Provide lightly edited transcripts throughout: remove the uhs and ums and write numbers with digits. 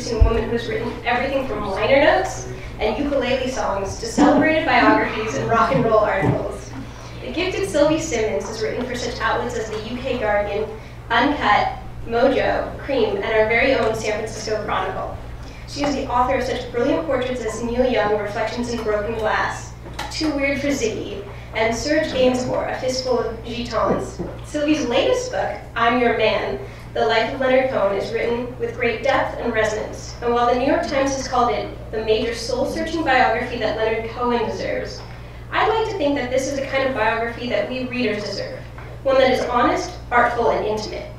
introducing a woman who's written everything from liner notes and ukulele songs to celebrated biographies and rock and roll articles. The gifted Sylvie Simmons has written for such outlets as the UK Guardian, Uncut, Mojo, Cream, and our very own San Francisco Chronicle. She is the author of such brilliant portraits as Neil Young, Reflections in Broken Glass, Too Weird for Ziggy, and Serge Gainsbourg, A Fistful of Gitans. Sylvie's latest book, I'm Your Man, The Life of Leonard Cohen, is written with great depth and resonance. And while the New York Times has called it the major soul-searching biography that Leonard Cohen deserves, I'd like to think that this is the kind of biography that we readers deserve, one that is honest, artful, and intimate.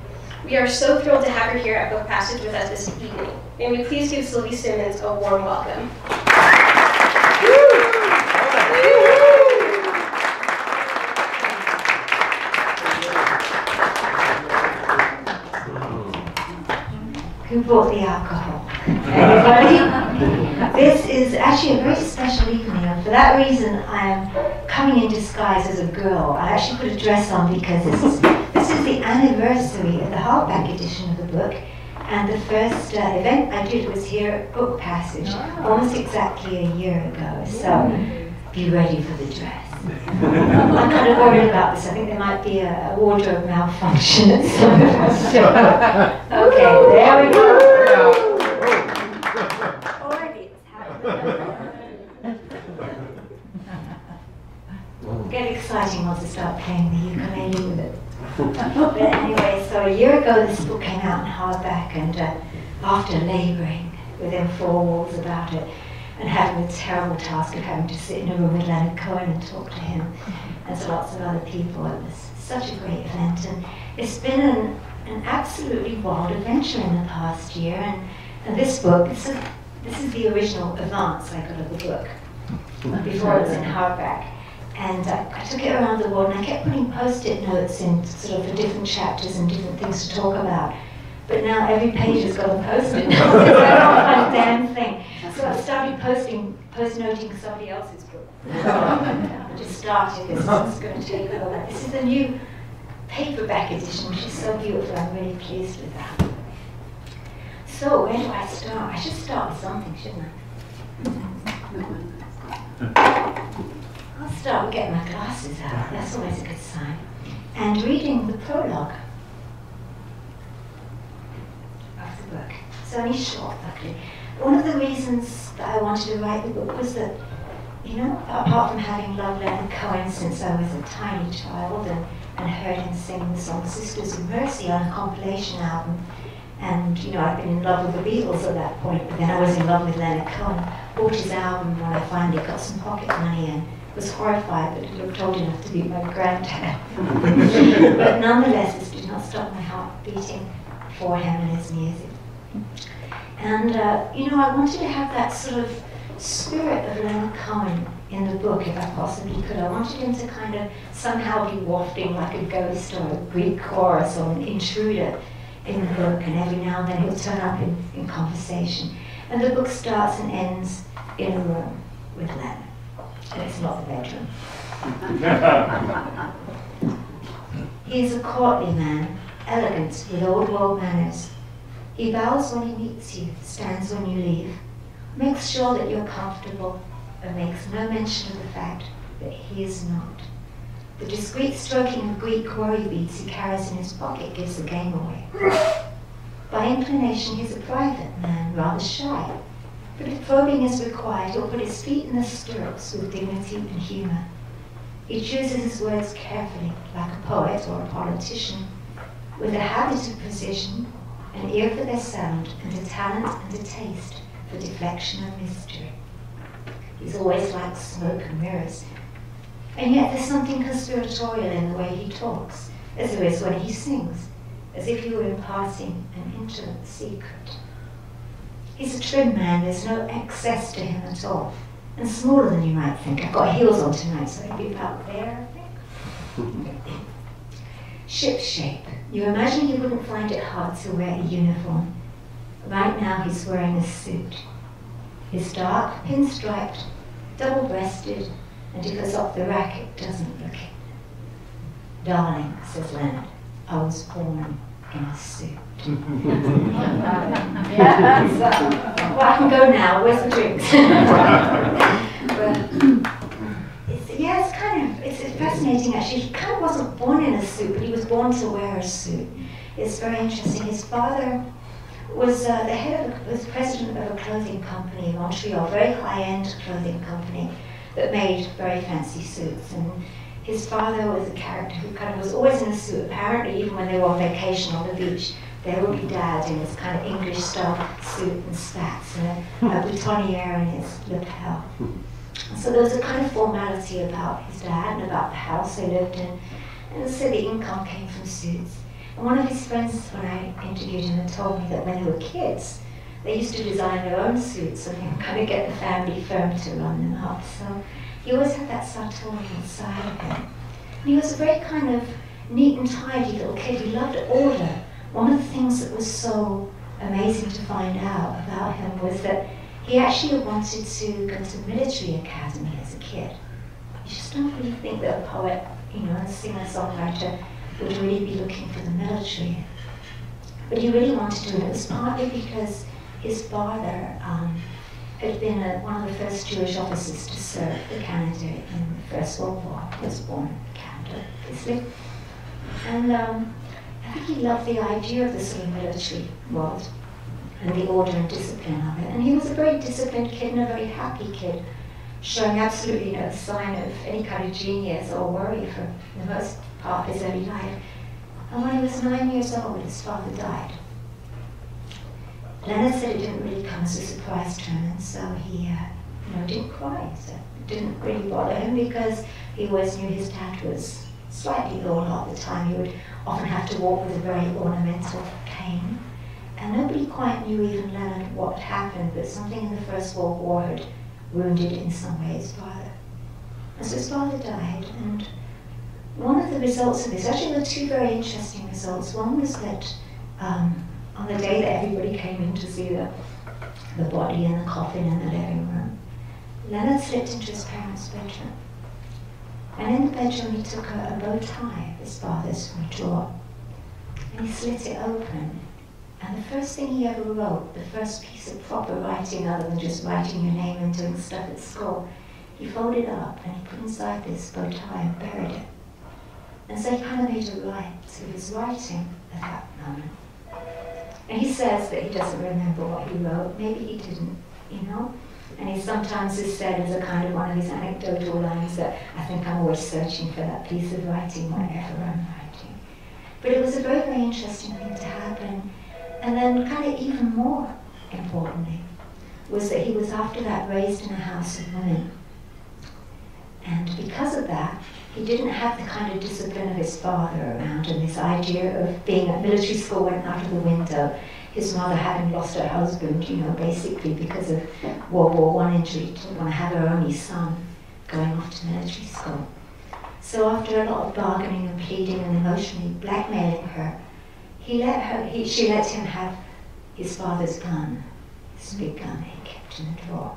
We are so thrilled to have her here at Book Passage with us this evening. May we please give Sylvie Simmons a warm welcome. Who brought the alcohol? Everybody? This is actually a very special evening, and for that reason I am coming in disguise as a girl. I actually put a dress on because this is the anniversary of the hardback edition of the book, and the first event I did was here at Book Passage almost exactly a year ago, so be ready for the dress. I'm kind of worried about this. I think there might be a wardrobe malfunction at some point. Okay, there we go. Already it's happening. Get exciting once I start playing the ukulele with it. But anyway, so a year ago this book came out in hardback, and after labouring within four walls about it, and having the terrible task of having to sit in a room with Leonard Cohen and talk to him, and to lots of other people. It was such a great event, and it's been an absolutely wild adventure in the past year. And this book, this is the original advance I got of the book before it was in hardback. And I took it around the world, and I kept putting post-it notes in sort of for different chapters and different things to talk about. But now every page has got a post-it note. I don't find a damn thing. So I started post-noting somebody else's book. I just started this. It's going to take over. This is the new paperback edition, which is so beautiful. I'm really pleased with that. So where do I start? I should start with something, shouldn't I? I'll start with getting my glasses out. That's always a good sign. And reading the prologue of the book. It's only short, luckily. One of the reasons that I wanted to write the book was that, you know, apart from having loved Leonard Cohen since I was a tiny child and heard him sing the song Sisters of Mercy on a compilation album, and, you know, I'd been in love with the Beatles at that point, but then I was in love with Leonard Cohen, bought his album when I finally got some pocket money and was horrified that he looked old enough to be my granddad. But nonetheless, this did not stop my heart beating for him and his music. And, you know, I wanted to have that sort of spirit of Leonard Cohen in the book, if I possibly could. I wanted him to kind of somehow be wafting like a ghost or a Greek chorus or an intruder in the book, and every now and then he'll turn up in conversation. And the book starts and ends in a room with Leonard. And it's not the bedroom. He is a courtly man, elegant with old world manners. He bows when he meets you, stands when you leave, makes sure that you're comfortable, and makes no mention of the fact that he is not. The discreet stroking of Greek worry beads he carries in his pocket gives the game away. By inclination, he's a private man, rather shy, but if probing is required, he'll put his feet in the stirrups with dignity and humor. He chooses his words carefully, like a poet or a politician, with a habit of precision, an ear for their sound, and a talent and a taste for deflection and mystery. He's always like smoke and mirrors. And yet there's something conspiratorial in the way he talks, as there is when he sings, as if he were imparting an intimate secret. He's a trim man, there's no excess to him at all, and smaller than you might think. I've got heels on tonight, so he'll be about there, I think. Ship shape. You imagine he wouldn't find it hard to wear a uniform. Right now he's wearing a suit. He's dark, pinstriped, double-breasted, and if it's off the rack, it doesn't look it. Darling, says Leonard, I was born in a suit. Well, I can go now. Where's the drinks? It's fascinating actually. He kind of wasn't born in a suit, but he was born to wear a suit. It's very interesting. His father was was president of a clothing company in Montreal, very high-end clothing company that made very fancy suits. And his father was a character who kind of was always in a suit. Apparently, even when they were on vacation on the beach, there would be dad in his kind of English-style suit and spats and a boutonniere in his lapel. So there was a kind of formality about his dad and about the house they lived in. And so the income came from suits. And one of his friends, when I interviewed him, had told me that when they were kids, they used to design their own suits and kind of get the family firm to run them up. So he always had that sartorial side of him. And he was a very kind of neat and tidy little kid. He loved order. One of the things that was so amazing to find out about him was that he actually wanted to go to military academy as a kid. You just don't really think that a poet, a singer-songwriter would really be looking for the military. But he really wanted to, and it was partly because his father had been one of the first Jewish officers to serve the Canada in the First World War. He was born in Canada, obviously. And I think he loved the idea of the sort of military world and the order and discipline of it. And he was a very disciplined kid and a very happy kid, showing absolutely no sign of any kind of genius or worry for the most part of his early life. And when he was 9 years old, his father died. Leonard said it didn't really come as a surprise to him, and so he didn't cry. So it didn't really bother him because he always knew his dad was slightly ill a lot of the time. He would often have to walk with a very ornamental cane. And nobody quite knew, even Leonard, what happened, but something in the First World War had wounded in some way his father. And so his father died, and one of the results of this, actually there were two very interesting results. One was that on the day that everybody came in to see the body and the coffin in the living room, Leonard slipped into his parents' bedroom. And in the bedroom he took a bow tie of his father's from a drawer, and he slit it open. And the first thing he ever wrote, the first piece of proper writing other than just writing your name and doing stuff at school, he folded up and he put inside this bow tie and buried it. And so he kind of made a right to his writing at that moment. And he says that he doesn't remember what he wrote. Maybe he didn't, And he sometimes has said as a kind of one of his anecdotal lines that I think I'm always searching for that piece of writing whenever I'm writing. But it was a very, very interesting thing to happen. And then kind of even more importantly was that he was after that raised in a house of women. And because of that, he didn't have the kind of discipline of his father around, and this idea of being at military school went out of the window. His mother having lost her husband, basically because of World War I injury, didn't want to have her only son going off to military school. So after a lot of bargaining and pleading and emotionally blackmailing her, she let him have his father's gun, this big gun he kept in the drawer.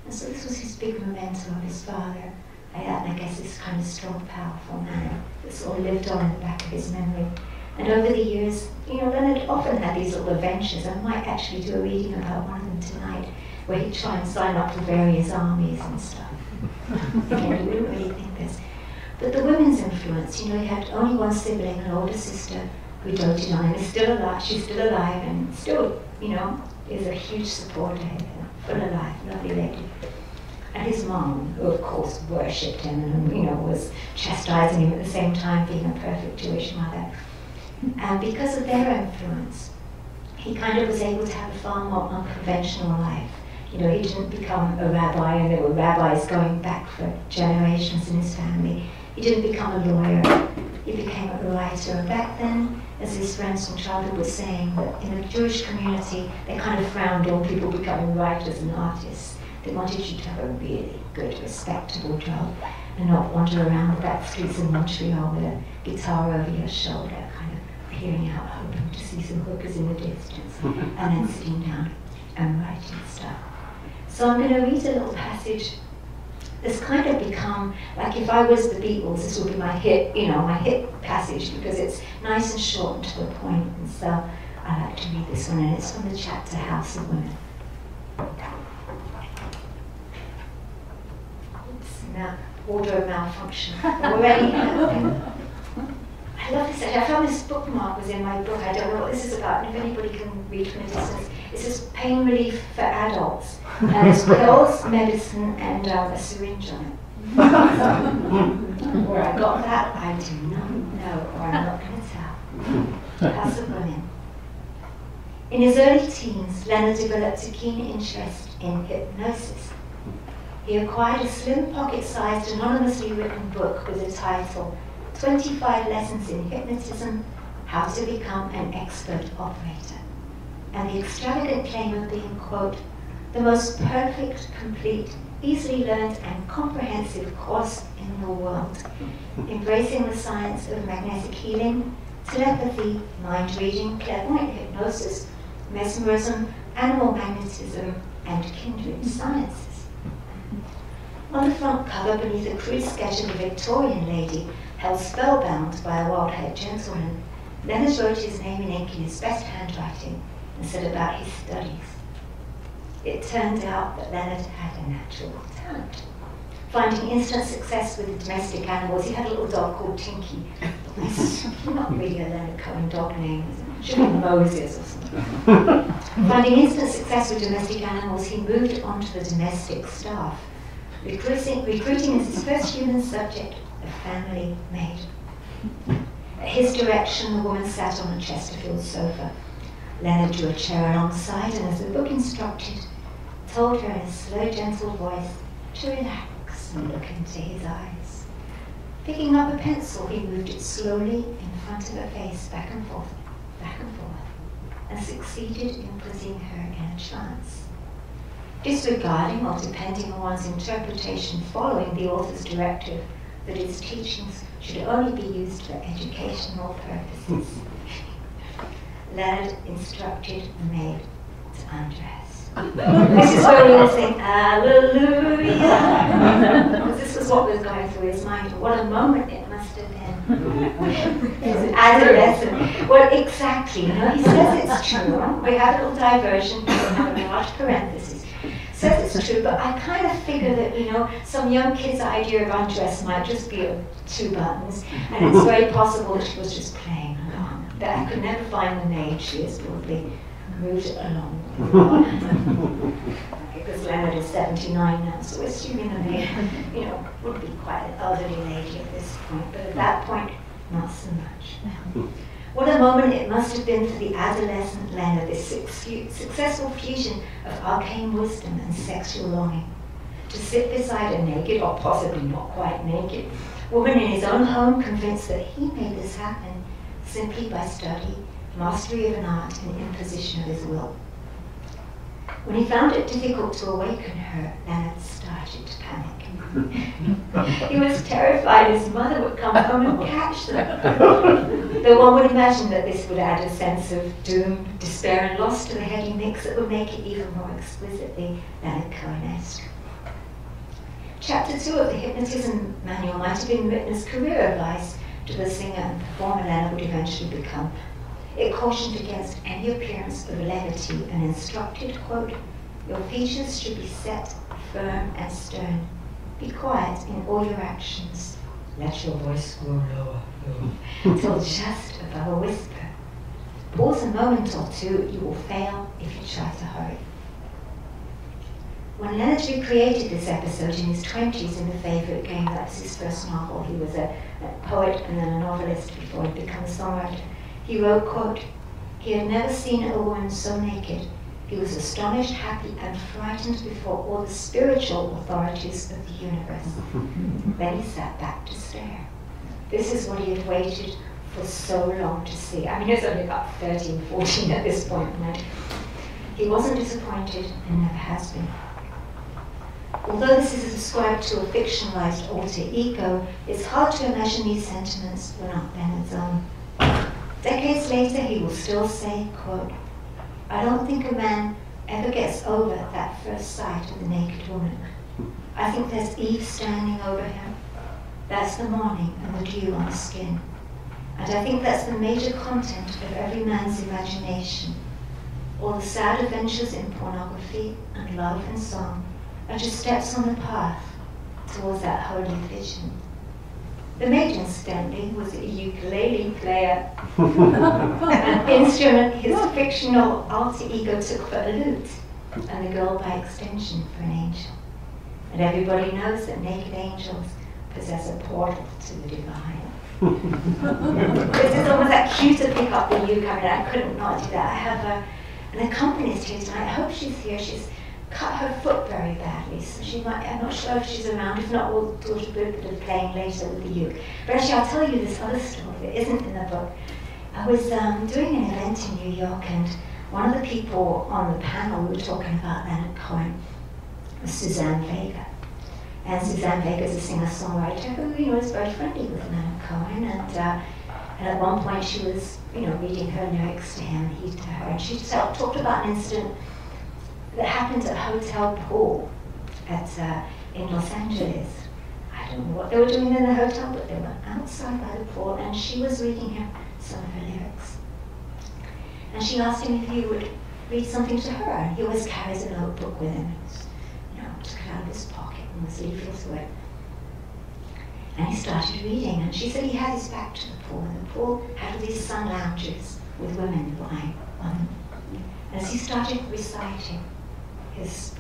And so this was his big memento of his father. And I guess this kind of strong, powerful man that sort of lived on in the back of his memory. And over the years, Leonard often had these little adventures. I might actually do a reading about one of them tonight, where he'd try and sign up to various armies and stuff. You wouldn't really think this. But the women's influence, he had only one sibling, an older sister, who doted on him. Is still alive. She's still alive, and still, is a huge supporter of him. Full alive, lovely lady. And his mom, who of course worshipped him and was chastising him at the same time, being a perfect Jewish mother. And because of their influence, he kind of was able to have a far more unconventional life. He didn't become a rabbi, and there were rabbis going back for generations in his family. He didn't become a lawyer. He became a writer. And back then, as his friends from childhood were saying, that in a Jewish community, they kind of frowned on people becoming writers and artists. They wanted you to have a really good, respectable job and not wander around the back streets of Montreal with a guitar over your shoulder, kind of peering out, hoping to see some hookers in the distance, and then sitting down and writing stuff. So I'm going to read a little passage has kind of become, like if I was the Beatles, this would be my hit, my hit passage, because it's nice and short and to the point, and so I like to read this one, and it's from the chapter House of Women. It's now wardrobe malfunction. Already. I love this. I found this bookmark was in my book. I don't know what this is about, and if anybody can read from a distance. It says pain relief for adults. And there's pills, medicine, and a syringe on it. Where I got that, I do not know, or I'm not going to tell. House of Women. In his early teens, Leonard developed a keen interest in hypnosis. He acquired a slim, pocket-sized, anonymously written book with the title 25 Lessons in Hypnotism, How to Become an Expert Operator, and the extravagant claim of being, quote, the most perfect, complete, easily learned and comprehensive course in the world, embracing the science of magnetic healing, telepathy, mind reading, clairvoyant hypnosis, mesmerism, animal magnetism, and kindred sciences. On the front cover, beneath a crude sketch of a Victorian lady held spellbound by a wild-haired gentleman, Leonard wrote his name in ink in his best handwriting and said about his studies. It turned out that Leonard had a natural talent. Finding instant success with domestic animals, he had a little dog called Tinky. That's not really a Leonard Cohen dog name, it should be Moses or something. Finding instant success with domestic animals, he moved on to the domestic staff, recruiting as his first human subject a family maid. At his direction, the woman sat on a Chesterfield sofa. Leonard drew a chair alongside and, as the book instructed, told her in a slow, gentle voice to relax and look into his eyes. Picking up a pencil, he moved it slowly in front of her face, back and forth, and succeeded in putting her in a trance. Disregarding or depending on one's interpretation following the author's directive that his teachings should only be used for educational purposes, Leonard instructed the maid to undress. This is where we all think, hallelujah, because this was what was going through his mind. What a moment it must have been. His adolescent. Well, exactly, he says it's true. We have a little diversion, we have a large parenthesis. Says it's true, but I kind of figure that, some young kid's idea of undress might just be 2 buttons, and it's very possible that she was just playing along. But I could never find the maid. She has probably moved along. Because Leonard is 79 now, so we're assuming the maid, would be quite an elderly lady at this point, but at that point, not so much. What a moment it must have been for the adolescent Leonard, this successful fusion of arcane wisdom and sexual longing. To sit beside a naked, or possibly not quite naked, woman in his own home, convinced that he made this happen simply by study, mastery of an art, and imposition of his will. When he found it difficult to awaken her, Leonard started to panic. He was terrified his mother would come home and catch them. Though one would imagine that this would add a sense of doom, despair, and loss to the heady mix that would make it even more exquisitely Leonard Cohen-esque. Chapter 2 of the Hypnotism Manual might have been written as career advice to the singer and performer Leonard would eventually become. It cautioned against any appearance of levity and instructed, quote, your features should be set, firm, and stern. Be quiet in all your actions. Let your voice grow lower, till just above a whisper. Pause a moment or two, you will fail if you try to hurry. When Leonard recreated this episode in his 20s in The Favourite Game, that was his first novel, he was a poet and then a novelist before he'd become a songwriter, he wrote, quote, he had never seen a woman so naked. He was astonished, happy, and frightened before all the spiritual authorities of the universe. Then he sat back to stare. This is what he had waited for so long to see. I mean, he was only about 13, 14 at this point, right? He wasn't disappointed and never has been. Although this is ascribed to a fictionalized alter ego, it's hard to imagine these sentiments were not Leonard's own. Decades later, he will still say, quote, I don't think a man ever gets over that first sight of the naked woman. I think there's Eve standing over him. That's the morning and the dew on the skin. And I think that's the major content of every man's imagination. All the sad adventures in pornography and love and song are just steps on the path towards that holy vision. The mate, incidentally, was a ukulele player, an instrument his fictional alter ego took for a lute, and the girl by extension for an angel. And everybody knows that naked angels possess a portal to the divine. This is almost that cue to pick up the uke. I mean, I couldn't not do that. I have an accompanist here tonight. I hope she's here. She's cut her foot very badly, so she might, I'm not sure if she's around. If not, we'll do a bit of playing later with the uke. But actually, I'll tell you this other story that isn't in the book. I was doing an event in New York, and one of the people on the panel, we were talking about Leonard Cohen, was Suzanne Vega. And Suzanne Vega is a singer-songwriter who, is very friendly with Leonard Cohen. And at one point, she was, reading her lyrics to him, he to her, and she talked about an incident that happened at Hotel Pool in Los Angeles. I don't know what they were doing in the hotel, but they were outside by the pool, and she was reading him some of her lyrics. And she asked him if he would read something to her, and he always carries a notebook with him. Took it out of his pocket and was leafing through it. And he started reading, and she said he had his back to the pool, and the pool had all these sun lounges with women lying on them. And as he started reciting his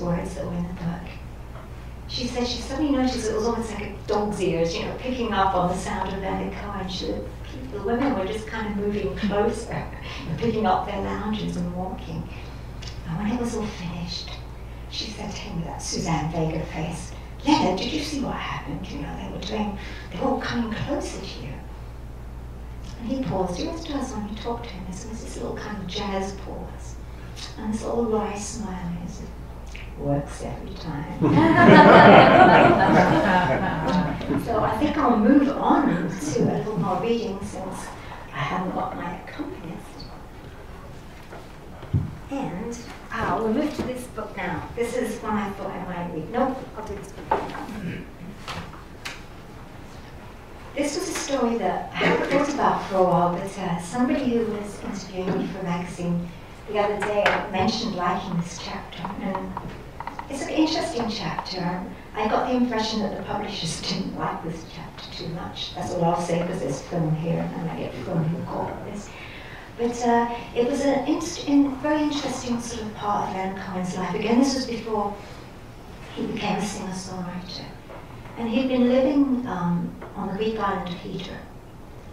words that were in the book, she said she suddenly noticed it was almost like a dog's ears, picking up on the sound of Leonard Cohen. The women were just kind of moving closer, and picking up their lounges and walking. And when it was all finished, she said to him with that Suzanne Vega face, "Leonard, did you see what happened? They were all coming closer to you." And he paused. He always does when you talk to him. There's always this little kind of jazz pause. And this little wry smile is works every time. So I think I'll move on to a little more reading since I haven't got my accompanist. And we'll move to this book now. This is one I thought I might read. No, I'll do this book now. This was a story that I hadn't thought about for a while, but somebody who was interviewing me for a magazine the other day mentioned liking this chapter. And it's an interesting chapter. I got the impression that the publishers didn't like this chapter too much. That's all I'll say, because there's film here, and I get film in court with this. But it was a very interesting sort of part of Leonard Cohen's life. Again, this was before he became a singer-songwriter. And he'd been living on the Greek island of Hydra.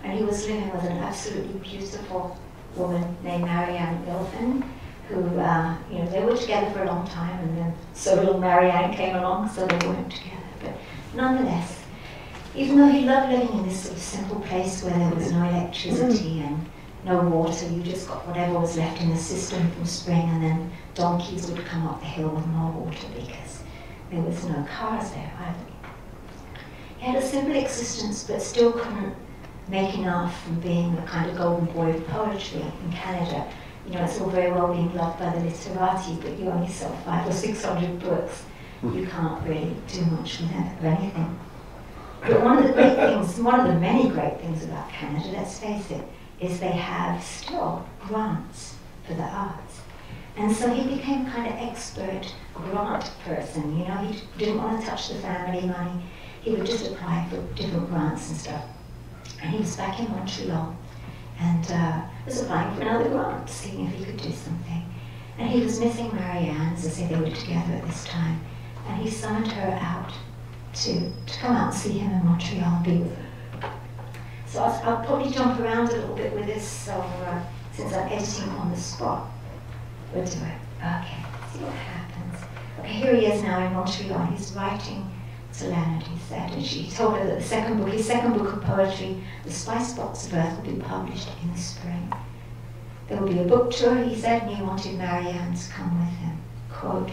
And he was living with an absolutely beautiful woman named Marianne Gilfin, who, they were together for a long time, and then so little Marianne came along, so they weren't together. But nonetheless, even though he loved living in this sort of simple place where there was no electricity and no water, you just got whatever was left in the system from spring, and then donkeys would come up the hill with more water because there was no cars there either. He had a simple existence, but still couldn't make enough from being the kind of golden boy of poetry in Canada. It's all very well being loved by the literati, but you only sell 500 or 600 books. You can't really do much with anything. But one of the many great things about Canada, let's face it, is they have still grants for the arts. And so he became kind of expert grant person. He didn't want to touch the family money. He would just apply for different grants and stuff. And he was back in Montreal and was applying for another grant, seeing if he could do something. And he was missing Marianne, as I say, they were together at this time. And he summoned her out to come out and see him in Montreal and be with her. So I'll probably jump around a little bit with this, so since I'm editing on the spot, we'll do it. Okay, see what happens. Okay, here he is now in Montreal. He's writing to Leonard, he said, and she told her that his second book of poetry, The Spice Box of Earth, will be published in the spring. There will be a book tour, he said, and he wanted Marianne to come with him. Quote,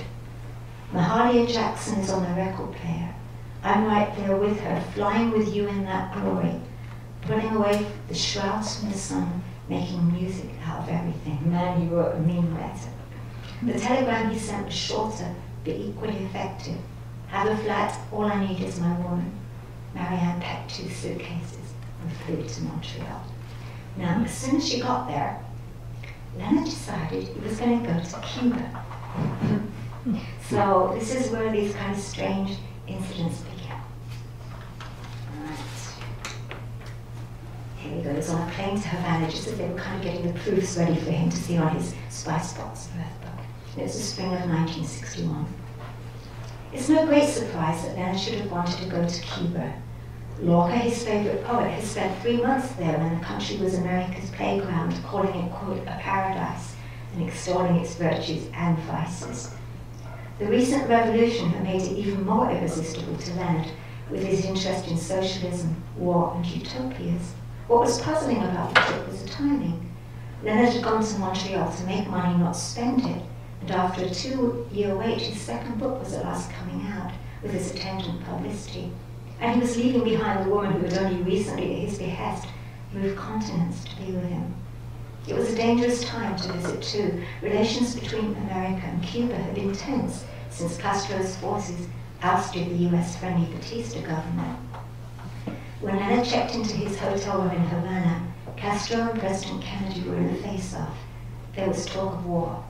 "Mahalia Jackson is on the record player. I'm right there with her, flying with you in that glory, pulling away the shrouds from the sun, making music out of everything." Man, he wrote a mean letter. The telegram he sent was shorter, but equally effective. Have a flat, all I need is my woman. Marianne packed 2 suitcases and flew to Montreal. Now, as soon as she got there, Leonard decided he was going to go to Cuba. So this is where these kind of strange incidents began. Right. Here he goes on a plane to Havana, just as they were kind of getting the proofs ready for him to see on his Spice Box birth book. It was the spring of 1961. It's no great surprise that Leonard should have wanted to go to Cuba. Lorca, his favorite poet, had spent 3 months there when the country was America's playground, calling it, quote, a paradise, and extolling its virtues and vices. The recent revolution had made it even more irresistible to Leonard, with his interest in socialism, war, and utopias. What was puzzling about the trip was the timing. Leonard had gone to Montreal to make money, not spend it, and after a 2-year wait, his second book was at last coming out, with its attendant publicity. And he was leaving behind the woman who had only recently, at his behest, moved continents to be with him. It was a dangerous time to visit too. Relations between America and Cuba had been tense since Castro's forces ousted the US-friendly Batista government. When Leonard checked into his hotel room in Havana, Castro and President Kennedy were in a face-off. There was talk of war,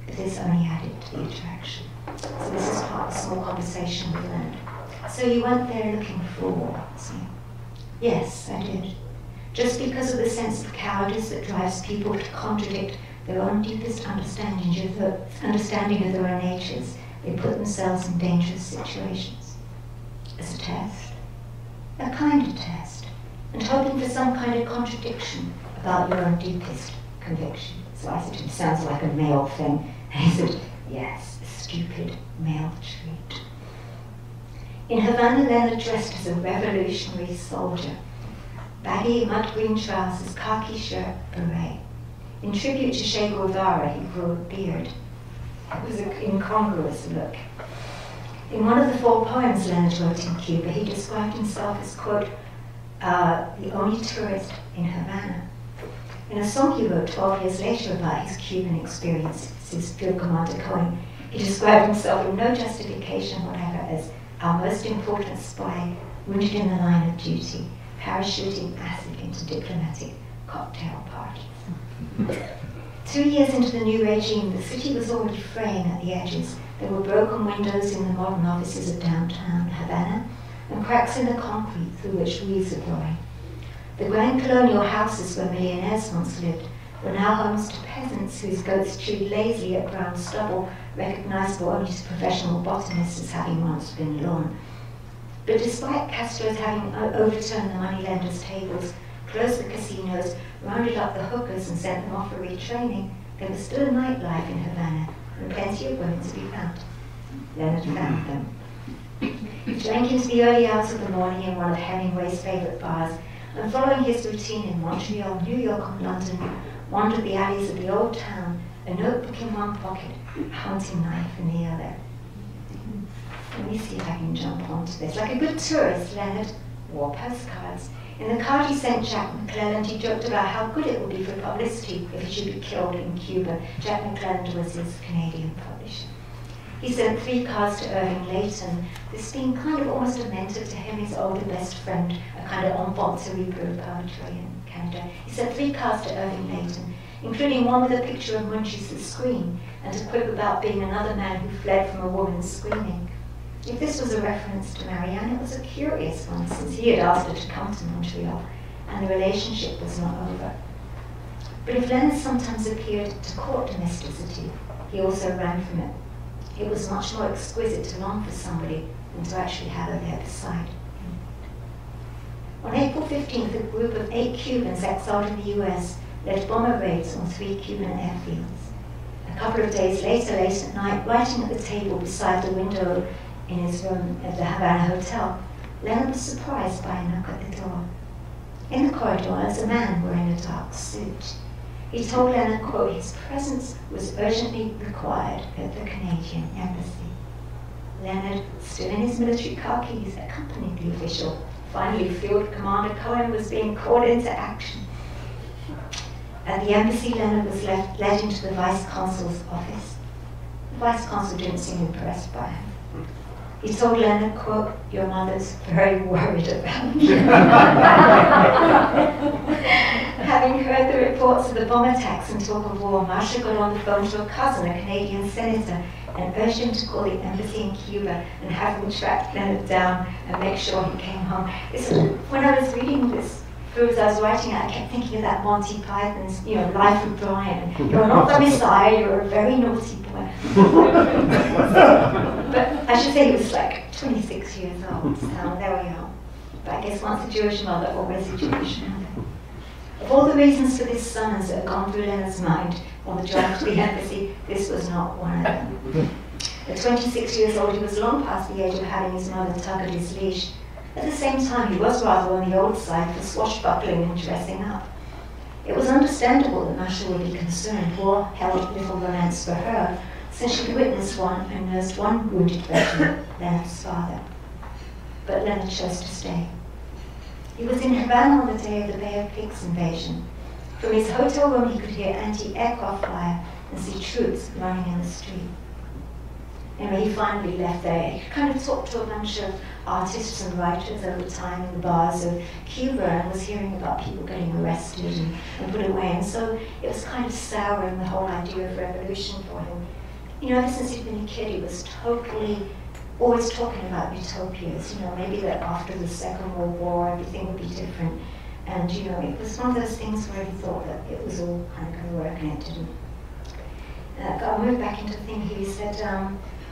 but this only added to the attraction. So this is part of a small conversation with Leonard. So you went there looking for war, see? Yes, I did. Just because of the sense of cowardice that drives people to contradict their own deepest understanding of their own natures, they put themselves in dangerous situations. As a test, a kind of test, and hoping for some kind of contradiction about your own deepest conviction. So I said to him, sounds like a male thing. And he said, yes, a stupid male trait. In Havana, Leonard dressed as a revolutionary soldier. Baggy mud green trousers, khaki shirt, beret. In tribute to Che Guevara, he grew a beard. It was an incongruous look. In one of the 4 poems Leonard wrote in Cuba, he described himself as, quote, the only tourist in Havana. In a song he wrote 12 years later about his Cuban experiences, Field Commander Cohen, he described himself with no justification whatever as our most important spy, wounded in the line of duty, parachuting acid into diplomatic cocktail parties. 2 years into the new regime, the city was already fraying at the edges. There were broken windows in the modern offices of downtown Havana, and cracks in the concrete through which weeds were growing. The grand colonial houses where millionaires once lived were now homes to peasants whose goats chewed lazily at brown stubble, recognizable only to professional botanists as having once been lawn. But despite Castro's having overturned the moneylenders' tables, closed the casinos, rounded up the hookers and sent them off for retraining, there was still a nightlife in Havana, and plenty of women to be found. Leonard found them. He drank into the early hours of the morning in one of Hemingway's favorite bars, and following his routine in Montreal, New York, and London, wandered the alleys of the old town, a notebook in one pocket, a hunting knife in the other. Let me see if I can jump onto this. Like a good tourist, Leonard wore postcards. In the card he sent Jack McClelland, he joked about how good it would be for publicity if he should be killed in Cuba. Jack McClelland was his Canadian publisher. He sent 3 cards to Irving Layton, this being kind of almost a mentor to him, his older best friend, a kind of enfant cerebral poetry in Canada. He sent 3 cards to Irving Layton, including one with a picture of Munch's The Scream, and a quip about being another man who fled from a woman screaming. If this was a reference to Marianne, it was a curious one, since he had asked her to come to Montreal, and the relationship was not over. But if Leonard sometimes appeared to court domesticity, he also ran from it. It was much more exquisite to long for somebody than to actually have her there beside him. On April 15th, a group of 8 Cubans exiled in the US led bomber raids on 3 Cuban airfields. A couple of days later, late at night, writing at the table beside the window in his room at the Havana Hotel, Leonard was surprised by a knock at the door. In the corridor was a man wearing a dark suit. He told Leonard, quote, his presence was urgently required at the Canadian embassy. Leonard, still in his military khakis, accompanied the official. Finally, Field Commander Cohen was being called into action. At the embassy, Leonard was led into the vice consul's office. The vice consul didn't seem impressed by him. He told Leonard, quote, "Your mother's very worried about you." Having heard the reports of the bomb attacks and talk of war, Marsha got on the phone to a cousin, a Canadian senator, and urged him to call the embassy in Cuba and have them track Leonard down and make sure he came home. When I was reading this through as I was writing it, I kept thinking of that Monty Python's, Life of Brian. You're not the Messiah, you're a very naughty boy. But I should say he was like 26 years old, so there we are. But I guess once a Jewish mother, always a Jewish mother. Of all the reasons for this summons that had gone through Leonard's mind on the drive to the embassy, this was not one of them. At 26 years old, he was long past the age of having his mother tug at his leash. At the same time, he was rather on the old side for swashbuckling and dressing up. It was understandable that Masha would be concerned. War held little romance for her, since she'd witnessed one and nursed one wounded veteran, Leonard's father. But Leonard chose to stay. He was in Havana on the day of the Bay of Pigs invasion. From his hotel room, he could hear anti-aircraft fire and see troops running in the street. Anyway, he finally left there. He kind of talked to a bunch of artists and writers over time in the bars of Cuba and was hearing about people getting arrested and put away. And so it was kind of souring the whole idea of revolution for him. Ever since he'd been a kid, he was always talking about utopias. Maybe that after the Second World War, everything would be different. And, it was one of those things where he thought that it was all kind of going to work, and it didn't. I'll move back into the thing here. He said,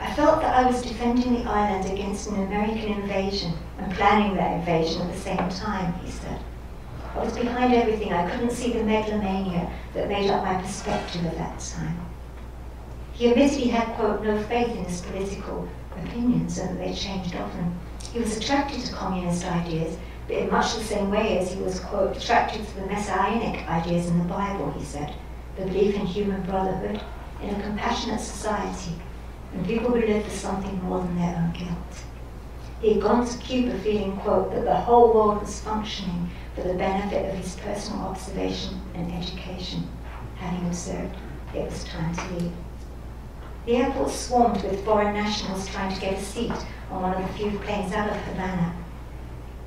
I felt that I was defending the island against an American invasion and planning that invasion at the same time, he said. I was behind everything. I couldn't see the megalomania that made up my perspective at that time. He admitted he had, quote, no faith in his political opinions and that they changed often. He was attracted to communist ideas, but in much the same way as he was, quote, attracted to the messianic ideas in the Bible, he said, the belief in human brotherhood, in a compassionate society, and people who live for something more than their own guilt. He had gone to Cuba feeling, quote, that the whole world was functioning for the benefit of his personal observation and education. Having observed, it was time to leave. The airport swarmed with foreign nationals trying to get a seat on one of the few planes out of Havana.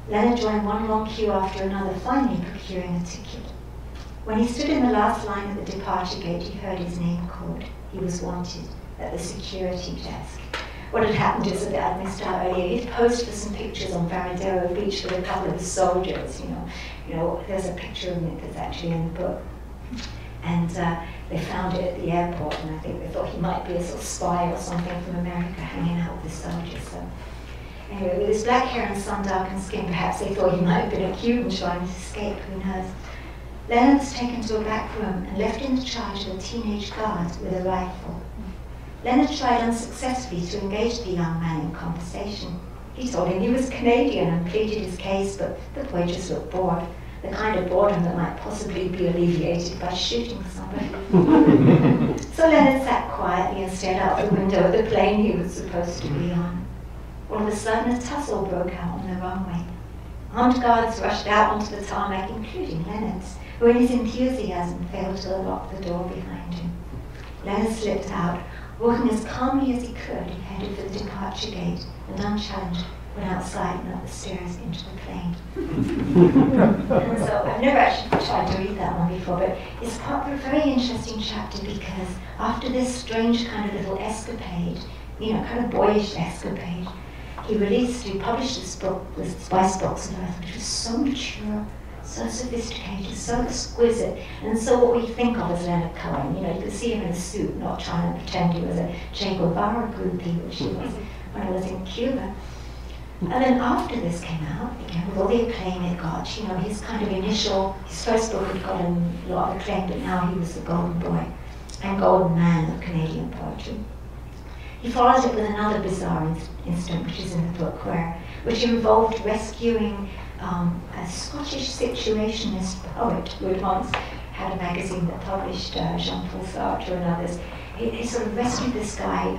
Leonard joined one long queue after another, finally procuring a ticket. When he stood in the last line at the departure gate, he heard his name called. He was wanted at the security desk. What had happened is that I'd missed out earlier. He'd posed for some pictures on Madera Beach with a couple of the soldiers. There's a picture of it that's actually in the book. And they found it at the airport, and I think they thought he might be a sort of spy or something from America hanging out with the soldiers. So anyway, with his black hair and sun-darkened skin, perhaps they thought he might have been a Cuban trying to escape, who knows. Leonard was taken to a back room and left in charge of a teenage guard with a rifle. Leonard tried unsuccessfully to engage the young man in conversation. He told him he was Canadian and pleaded his case, but the boy just looked bored, the kind of boredom that might possibly be alleviated by shooting somebody. So Leonard sat quietly and stared out the window at the plane he was supposed to be on. All of a sudden, a tussle broke out on the runway. Armed guards rushed out onto the tarmac, including Leonard's, who in his enthusiasm failed to lock the door behind him. Leonard slipped out. Walking as calmly as he could, he headed for the departure gate and, unchallenged, went outside and up the stairs into the plane. And so I've never actually tried to read that one before, but it's part of a very interesting chapter because after this strange kind of little escapade, kind of boyish escapade, he published this book, The Spice Box of Earth, which was so mature, so sophisticated, so exquisite, and so what we think of as Leonard Cohen. You could see him in a suit, not trying to pretend he was a Che Guevara groupie, which he was when he was in Cuba. And then after this came out, again, with all the acclaim it got, his first book had gotten a lot of acclaim, but now he was the golden boy and golden man of Canadian poetry. He follows it with another bizarre incident, which is in the book, which involved rescuing a Scottish situationist poet who had once had a magazine that published Jean-Paul Sartre and others. He sort of rescued this guy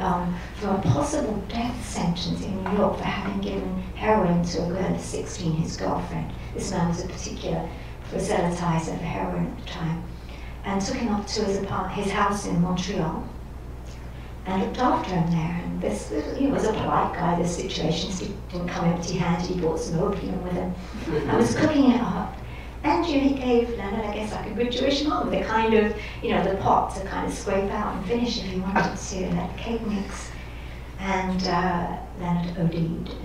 from a possible death sentence in New York for having given heroin to a girl of 16, his girlfriend. This man was a particular proselytizer of heroin at the time, and took him up to his house in Montreal. and looked after him there. And this he was a polite guy, this situation, so he didn't come empty-handed, he brought some opium with him. I was cooking it up. And he gave Leonard, I guess, like a good Jewish mom, the kind of, the pot to kind of scrape out and finish if he wanted to, like cake mix. And Leonard OD'd.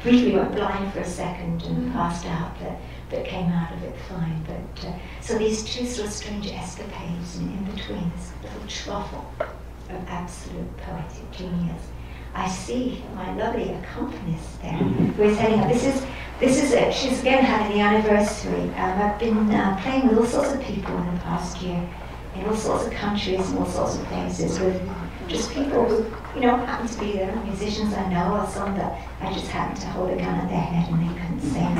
Briefly went blind for a second and passed out, but came out of it fine. But so these two sort of strange escapades, and in between this little truffle of absolute poetic genius. I see my lovely accompanist there, who is heading up. This is it. She's again having the anniversary. I've been playing with all sorts of people in the past year, in all sorts of countries and all sorts of places, with just people who, happen to be there, musicians I know, or some that I just happened to hold a gun at their head and they couldn't sing.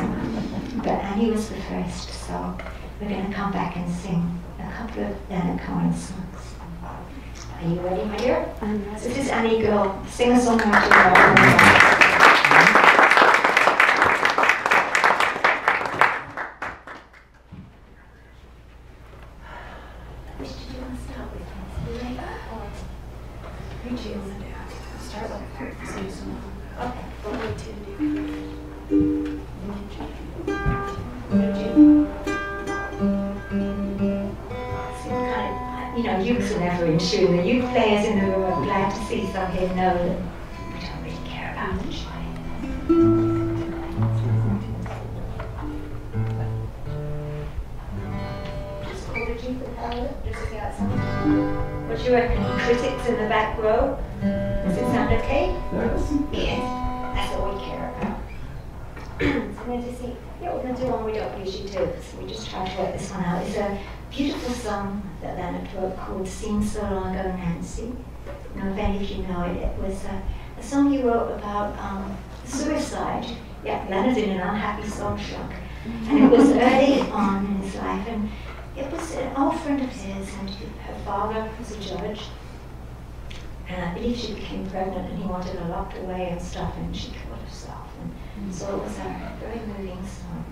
But Annie was the first, so we're going to come back and sing a couple of Leonard Cohen songs. Are you ready, my dear? This is Annie Girl, singer-songwriter. Youths are never in tune. The youth players in the room are glad to see some here know that we don't really care about the child. Just call the Duke of Howard, just to get outside. What do you reckon? Critics in the back row? Does it sound okay? Yes. That's all we care about. So we're going to see. Yeah, we're going to do one we don't usually do, because we just try to work this one out. It's a beautiful song that Leonard wrote called Seems So Long Ago, Nancy. If any of you know it, it was a song he wrote about suicide. Yeah, Leonard's in an unhappy soul shock. And it was early on in his life, and it was an old friend of his, and her father was a judge. And I believe she became pregnant, and he wanted her locked away and stuff, and she killed herself. And so it was a very moving song.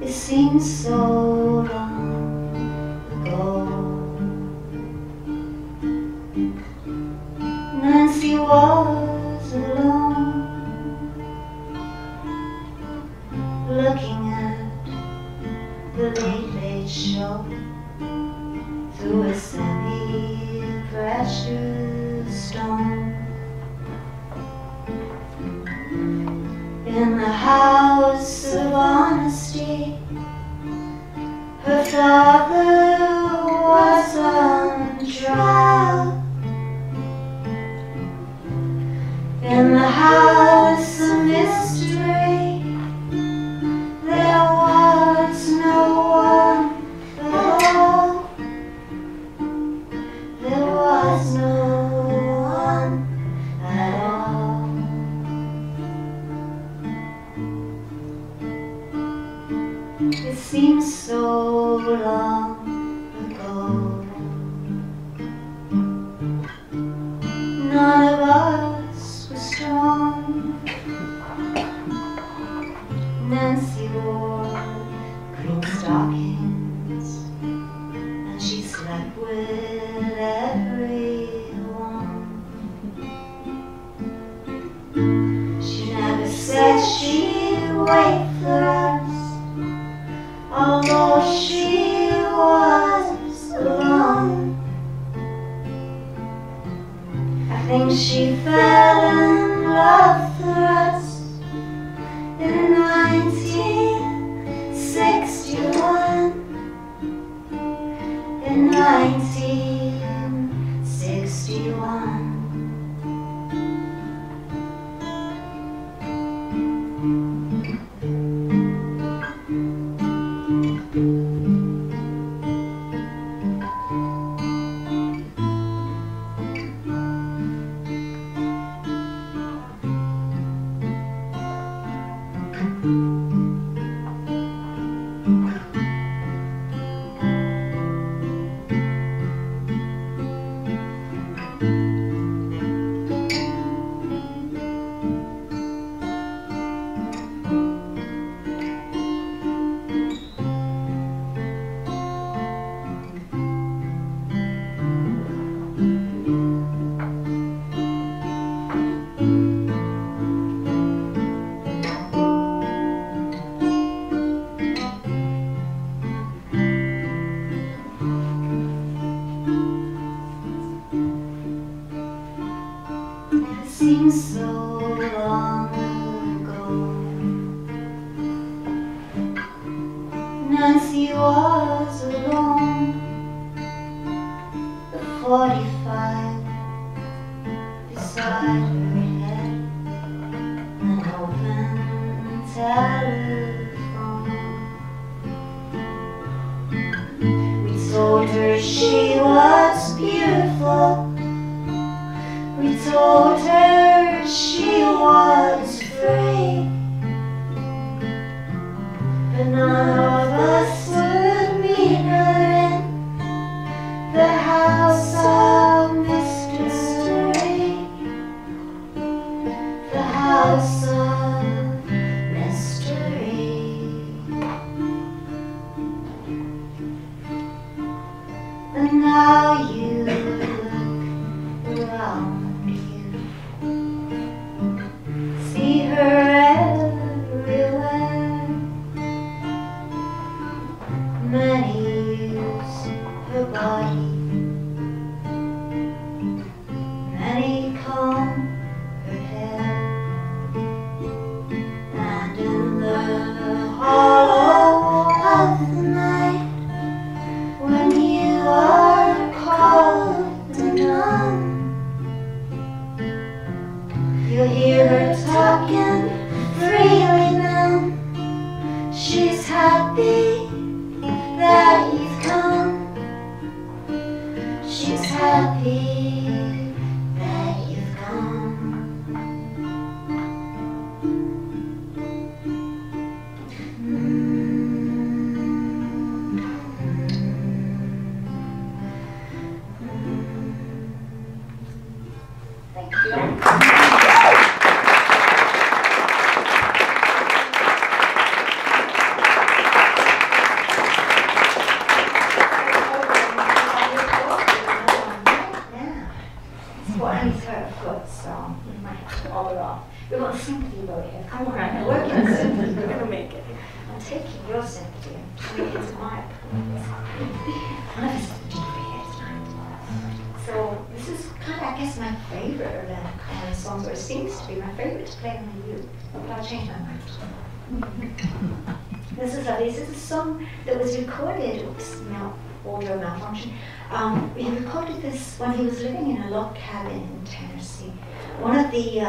It seems so long ago. Nancy was alone, looking at the Late Late Show through a semi-precious stone. In the house of honesty, her father was on trial. In the house of mystery, there was no one at all. There was no one at all. It seems so long ago. None of us was strong. Nancy wore green stockings, and she slept with everyone. She never said she'd wait for us, although she was alone. I think she fell in love for us in 1961. In 1961. he was alone. The 45 beside her head, an open telephone. We told her she was beautiful. We told her she was free, but none of us would meet her in the house of mystery, the house of mystery. And now you look around you, see her everywhere. Many use her body, many comb her hair, and in the hollow of the night, when you are cold and numb, you'll hear her talking freely now. She's happy that you've come. She's happy that you've come. Thank you. Song. We might have to all it off. We want sympathy about it. Come on, I'm working on sympathy. We're going to make it. I'm taking your sympathy and turning it into my applause. I have sympathy for you tonight. So this is kind of, I guess, my favorite Leonard Cohen song, or it seems to be my favorite to play on the uke. But I'll change my mind. This is lovely. This is a song that was recorded. Oops, audio malfunction. We recorded this when he was living in a log cabin in Tennessee. One of the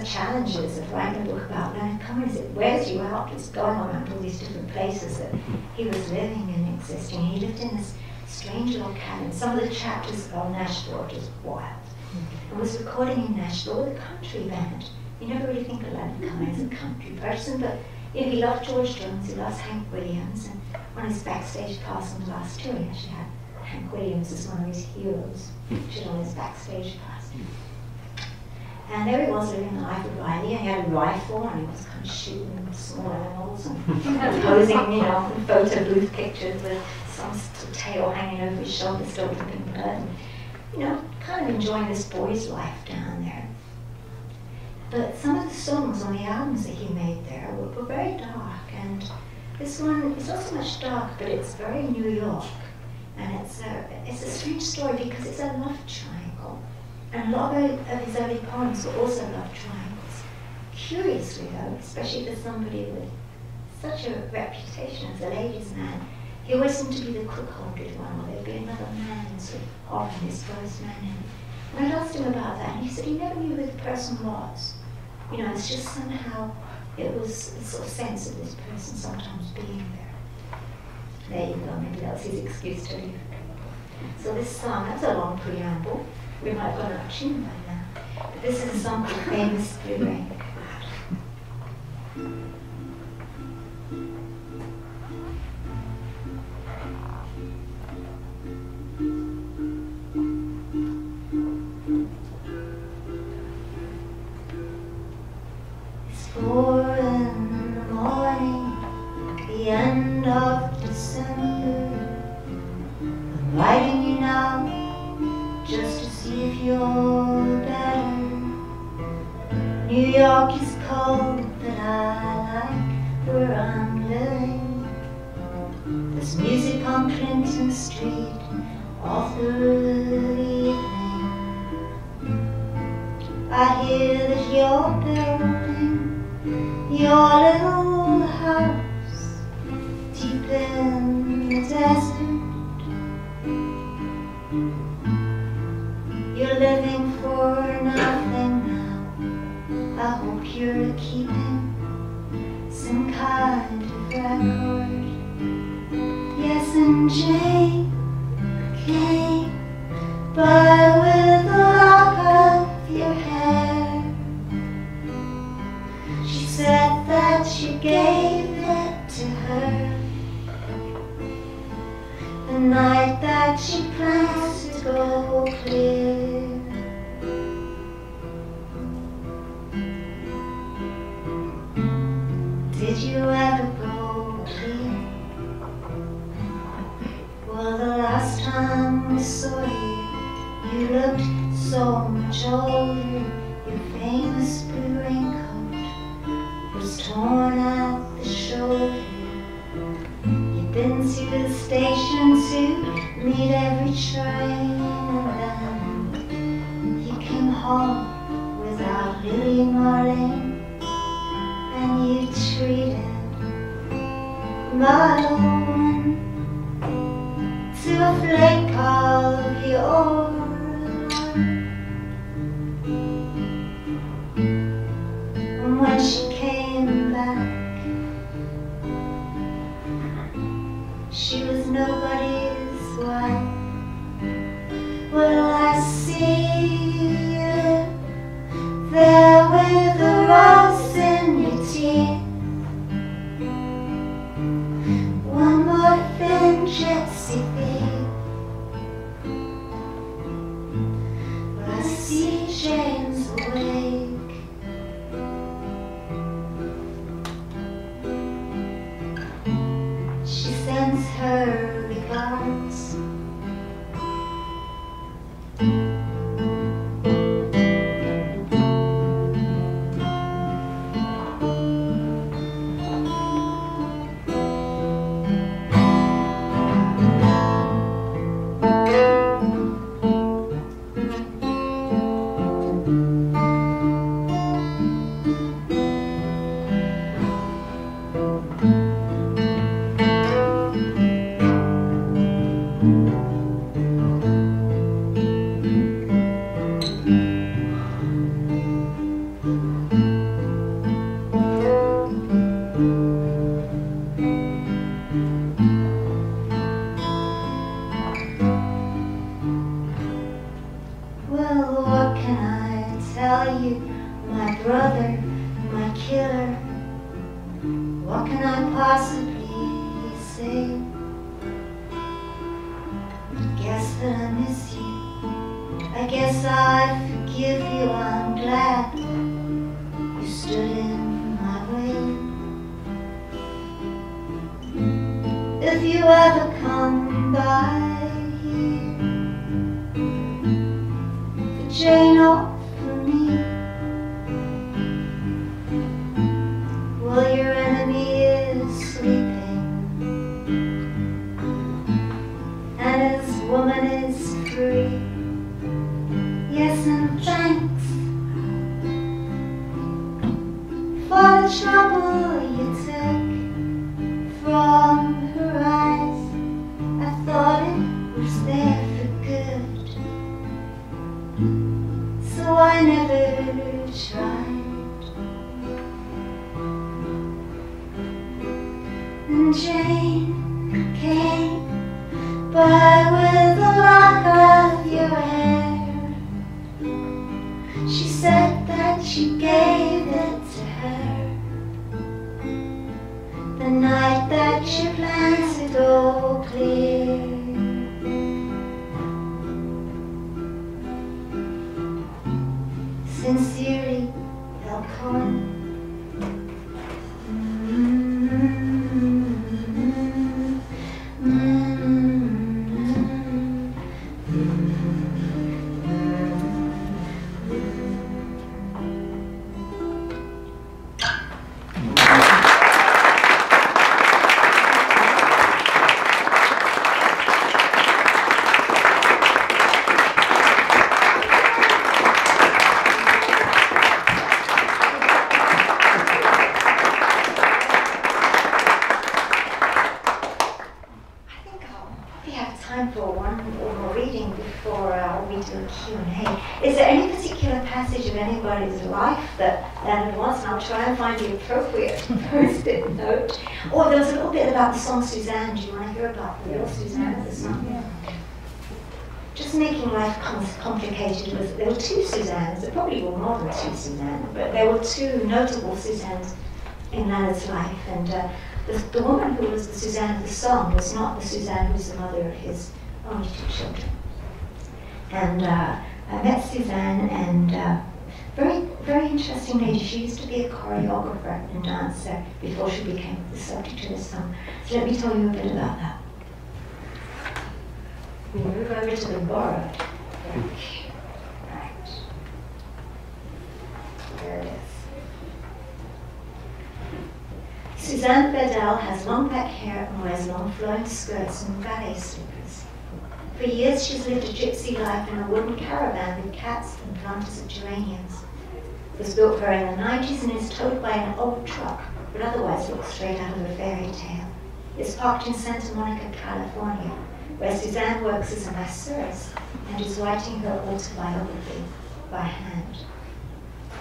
challenges of writing a book about Leonard Cohen is it wears you out. It's going around all these different places that he was living and existing. He lived in this strange log cabin. Some of the chapters of Nashville are just wild. And was recording in Nashville with a country band. You never really think of Leonard Cohen as a country person, but he loved George Jones, he loves Hank Williams, and on his backstage pass on the last tour, he actually had Hank Williams as one of his heroes, featured on his backstage pass. And there he was living the life of Riley, and he had a rifle, and he was kind of shooting small animals, and posing, in photo booth pictures with some tail hanging over his shoulder, still dripping blood, and, kind of enjoying this boy's life down there. But some of the songs on the albums that he made there were very dark, and this one is not so much dark, but it's very New York, and it's a strange story because it's a love triangle, and a lot of his early poems were also love triangles. Curiously though, especially for somebody with such a reputation as a ladies' man, he always seemed to be the crook-hearted one, or there'd be another man sort of offering his first man in. And I asked him about that, and he said he never knew who the person was. It's just somehow, it was a sort of sense of this person sometimes being there. There you go, maybe that was his excuse to leave. So this song, that's a long preamble. We might have got an tune by now. But this is a song called Famous Blue Rain. It's 4 in the morning, the end of December. I'm writing you now, just to see if you're better. New York is cold, but I like where I'm living. There's music on Clinton Street all through the evening. I hear that you're building your little house deep in and Jane came by with a lock of your hair. She said that you gave it to her the night that she plans to go clear. Did you ever go clear? Well, the last time we saw you, you looked so much older. Your famous blue raincoat was torn at the shoulder. You'd been to the station to meet every train, and then you came home without Lily Marlene. And you treated my woman to a flake of your love. And when she came back, she was nobody's wife. Well, I see you there with a rose in your teeth. One more thin gypsy thief. Well, I see James awake. She sends her regards. Sincerely, Leonard Cohen. Is there any particular passage of anybody's life that Leonard wants? And I'll try and find the appropriate post-it note. Or there was a little bit about the song Suzanne. Do you want to hear hear about the real Suzanne of the song. Just making life complicated was there were two Suzannes, there probably were more than two Suzannes, but there were two notable Suzannes in Leonard's life, and the woman who was the Suzanne of the song was not the Suzanne who was the mother of his only two children. And I met Suzanne, and very, very interesting lady. She used to be a choreographer and dancer before she became the subject of the song. So let me tell you a bit about that. We move over to the borrowed. Right. There it is. Suzanne Bedell has long black hair and wears long flowing skirts and ballet slippers. For years she's lived a gypsy life in a wooden caravan with cats and planters of geraniums. It was built for her in the 90s and is towed by an old truck, but otherwise looks straight out of a fairy tale. It's parked in Santa Monica, California, where Suzanne works as a masseuse and is writing her autobiography by hand.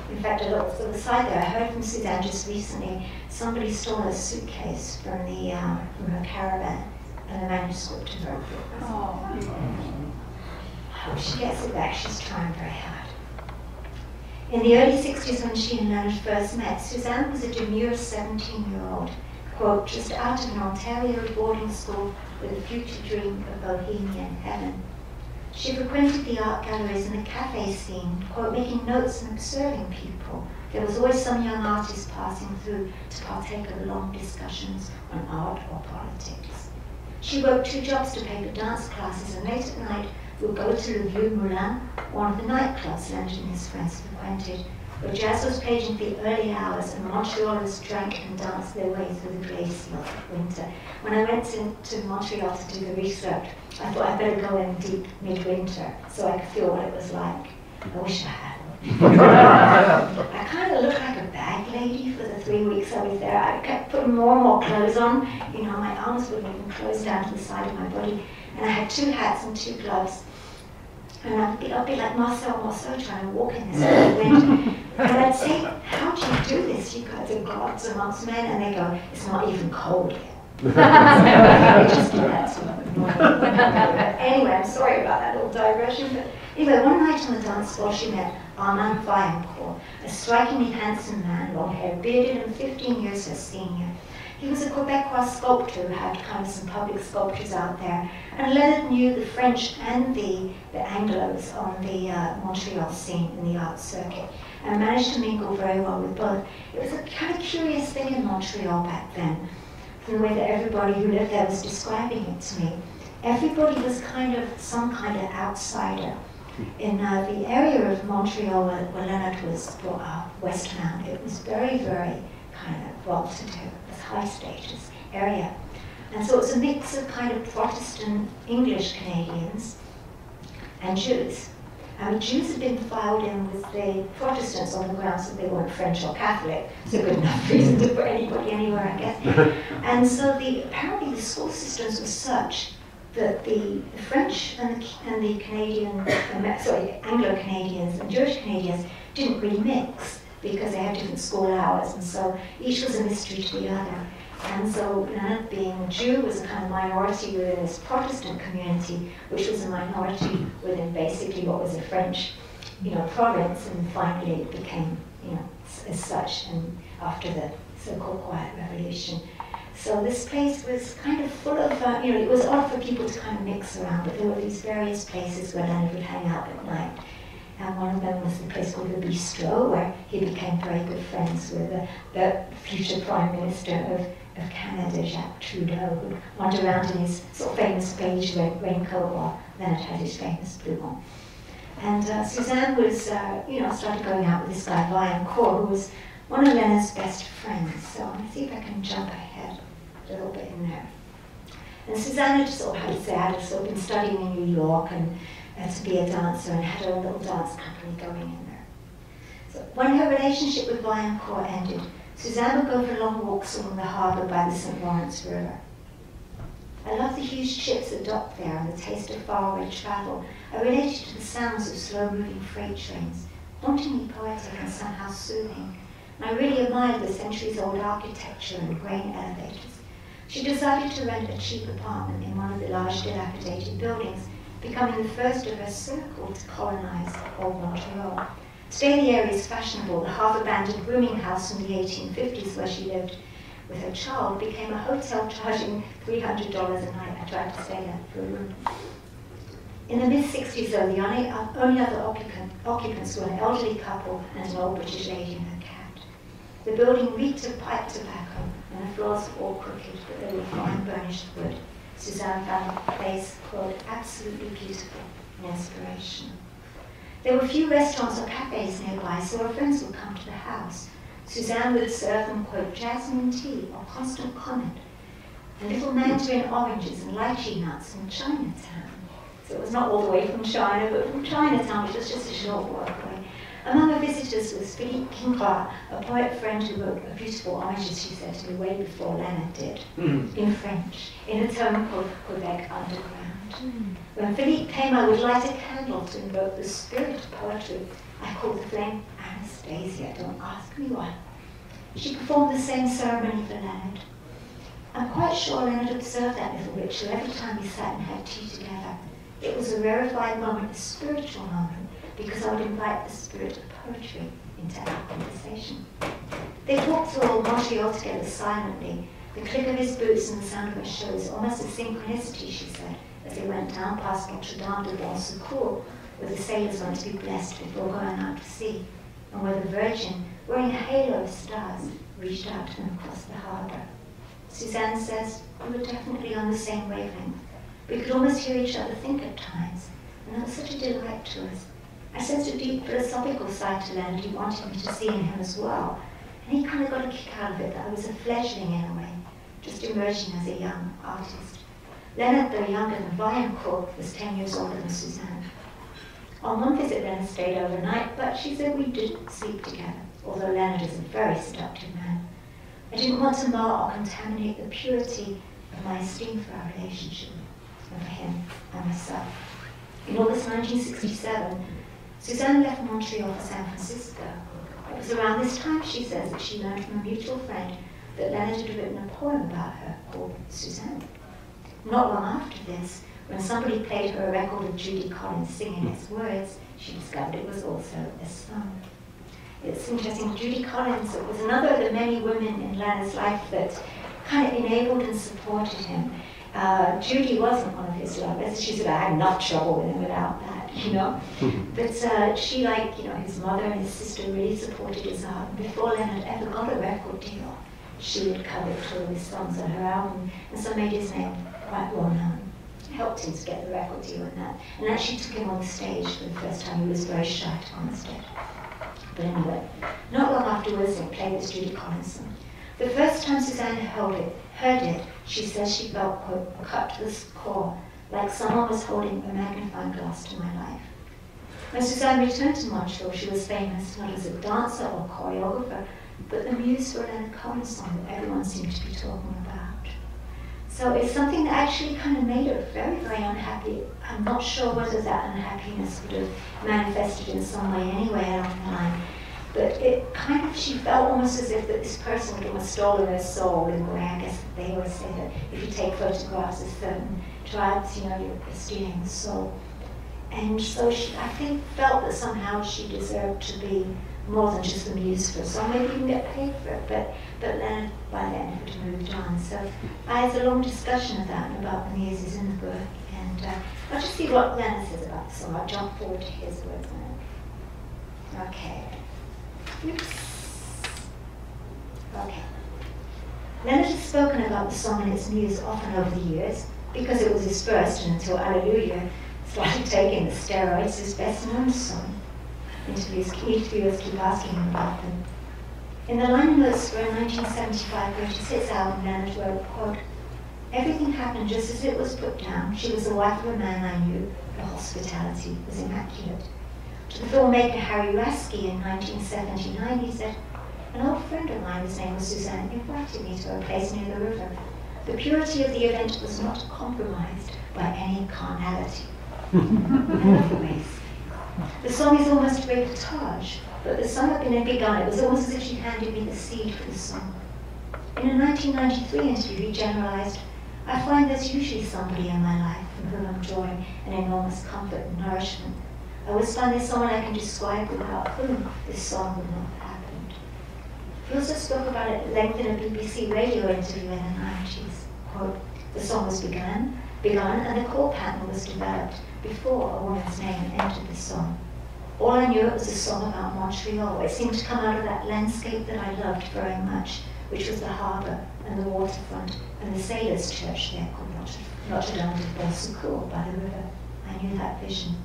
In fact, a little to the side there, I heard from Suzanne just recently, somebody stole a suitcase from her caravan and a manuscript of her book. Oh. How she gets it back, she's trying very hard. In the early 60s, when she and Leonard first met, Suzanne was a demure 17-year-old, quote, just out of an Ontario boarding school with a future dream of bohemian heaven. She frequented the art galleries and the cafe scene, quote, making notes and observing people. There was always some young artist passing through to partake of long discussions on art or politics. She worked 2 jobs to pay for dance classes, and late at night would go to Le Vieux Moulin, one of the nightclubs Leonard and his friends frequented, where jazz was played in the early hours and Montrealers drank and danced their way through the grey snow of winter. When I went to Montreal to do the research, I thought I'd better go in deep midwinter so I could feel what it was like. I wish I had. I kind of looked like a bag lady for the 3 weeks I was there. I kept putting more and more clothes on. You know, my arms wouldn't even close down to the side of my body. And I had 2 hats and 2 gloves. And I'd be like Marcel Marceau trying to walk in this wind. And I'd say, how do you do this? You guys are gods amongst men. And they go, it's not even cold yet. They just do that to me. Anyway, I'm sorry about that little digression. But anyway, one night on the dance floor, she met Armand Vaillancourt, a strikingly handsome man, long hair, bearded, and 15 years her senior. He was a Quebecois sculptor who had kind of some public sculptures out there, and Leonard knew the French and the Anglos on the Montreal scene in the art circuit, and managed to mingle very well with both. It was a kind of curious thing in Montreal back then, from the way that everybody who lived there was describing it to me. Everybody was kind of some kind of outsider. In the area of Montreal where Leonard was brought up, Westmount, it was very, very kind of well-to-do, high status area. And so it was a mix of kind of Protestant English Canadians and Jews. And Jews had been filed in with the Protestants on the grounds that they weren't French or Catholic. It's a good enough reason to put anybody anywhere, I guess. And so apparently the school systems were such that the French and the Canadian, Anglo-Canadians and Jewish Canadians didn't really mix, because they had different school hours, and so each was a mystery to the other. And so Leonard, being Jew, was a kind of minority within this Protestant community, which was a minority within basically what was a French, province, and finally it became, as such, and after the so-called Quiet Revolution. So this place was kind of full of, it was odd for people to kind of mix around, but there were these various places where Leonard would hang out at night. And one of them was the place called the Bistro, where he became very good friends with the future Prime Minister of Canada, Jacques Trudeau, who wandered around in his sort of famous beige red raincoat while Leonard had his famous blue one. And Suzanne was, started going out with this guy, Vaillancourt, who was one of Leonard's best friends. So I'm going to see if I can jump ahead a little bit in there. And Suzanne had sort of been studying in New York and to be a dancer, and had her own little dance company going in there. So when her relationship with Vaillancourt ended, Suzanne would go for long walks along the harbour by the St. Lawrence River. I love the huge ships that dock there and the taste of faraway travel. I related to the sounds of slow-moving freight trains, hauntingly poetic and somehow soothing. And I really admired the centuries-old architecture and grain elevators. She decided to rent a cheap apartment in one of the large dilapidated buildings, becoming the first of her circle to colonize old Montreal. Today the area is fashionable. The half-abandoned rooming house from the 1850s where she lived with her child became a hotel charging $300 a night. I tried to stay there for a room. In the mid-60s, though, the only other occupants were an elderly couple and an old British lady and her cat. The building reeked of pipe tobacco, and the floors were all crooked, but they were fine burnished wood. Suzanne found the place, quote, absolutely beautiful and inspirational. There were few restaurants or cafes nearby, so her friends would come to the house. Suzanne would serve them, quote, jasmine tea or constant comment, and little mandarin oranges and lychee nuts from Chinatown. So it was not all the way from China, but from Chinatown, which was just a short walk away. Among her visitors was Philippe Kingra, a poet friend who wrote a beautiful oranges, she said to me, way before Leonard did, in French, in a tome called Quebec Underground. When Philippe came, I would light a candle to invoke the spirit of poetry. I called the flame Anastasia, don't ask me why. She performed the same ceremony for Leonard. I'm quite sure Leonard observed that little ritual every time we sat and had tea together. It was a rarefied moment, a spiritual moment, because I would invite the spirit of poetry into our conversation. They talked through old Montreal together silently. The click of his boots and the sound of her shoes, almost a synchronicity, she said, as they went down past Notre Dame de Bon Secours, where the sailors went to be blessed before going out to sea, and where the Virgin, wearing a halo of stars, reached out to them across the harbour. Suzanne says, we were definitely on the same wavelength. We could almost hear each other think at times, and that was such a delight to us. I sensed a deep philosophical side to Leonard he wanted me to see in him as well, and he kind of got a kick out of it that I was a fledgling in a way, just emerging as a young artist. Leonard, though younger than Brian Corte, was 10 years older than Suzanne. On one visit, Leonard stayed overnight, but she said we didn't sleep together, although Leonard is a very seductive man. I didn't want to mar or contaminate the purity of my esteem for our relationship, and for him and myself. In August 1967, Suzanne left Montreal for San Francisco. It was around this time, she says, that she learned from a mutual friend that Leonard had written a poem about her called Suzanne. Not long after this, when somebody played her a record of Judy Collins singing its words, she discovered it was also a song. It's interesting, Judy Collins was another of the many women in Leonard's life that kind of enabled and supported him. Judy wasn't one of his lovers. She said, I had enough trouble with him without that, you know. But she, like, you know, his mother and his sister really supported his art. And before Leonard ever got a record deal, she would cover two of his songs on her album, and so made his name quite well known. Helped him to get the record deal and actually took him on the stage for the first time. He was very shy to go on the stage. But anyway, not long afterwards, they played this Judy Collins song. The first time Suzanne heard it, she says she felt, quote, cut to the core, like someone was holding a magnifying glass to my life. When Suzanne returned to Montreal, she was famous not as a dancer or choreographer, but the muse for Leonard Cohen song that everyone seemed to be talking about. So it's something that actually kind of made her very, very unhappy. I'm not sure whether that unhappiness would have manifested in some way anyway along the line. But it kind of, she felt almost as if that this person had almost stolen her soul in the way, I guess they always say that if you take photographs of certain tribes, you know, you're stealing the soul. And so she, I think, felt that somehow she deserved to be more than just the muse for a song. Maybe even get paid for it, but Leonard by then had moved on. So there's a long discussion of that and about the muses in the book. And I'll just see what Leonard says about the song. I'll jump forward to his words on it. Okay. Oops. Okay. Leonard has spoken about the song and its muse often over the years, because it was his first, and until Alleluia started taking the steroids, his best known song. Interviewers keep asking him about them. In the liner notes for a 1975 greatest hits album, Leonard wrote, quote, everything happened just as it was put down. She was the wife of a man I knew. Her hospitality was immaculate. To the filmmaker Harry Rasky in 1979, he said, an old friend of mine, his name was Suzanne, invited me to a place near the river. The purity of the event was not compromised by any carnality. In other ways, the song is almost a reportage, but the song had been begun. It was almost as if she handed me the seed for the song. In a 1993 interview, he generalized, "I find there's usually somebody in my life from whom I'm drawing an enormous comfort and nourishment. I always find there's someone I can describe without whom this song would not have happened." He also spoke about it at length in a BBC radio interview in the 90s. Quote, "The song was begun, and the core pattern was developed before a woman's name entered the song. All I knew it was a song about Montreal. It seemed to come out of that landscape that I loved very much, which was the harbour and the waterfront and the sailors' church there called Notre Dame de Beausecours by the river. I knew that vision.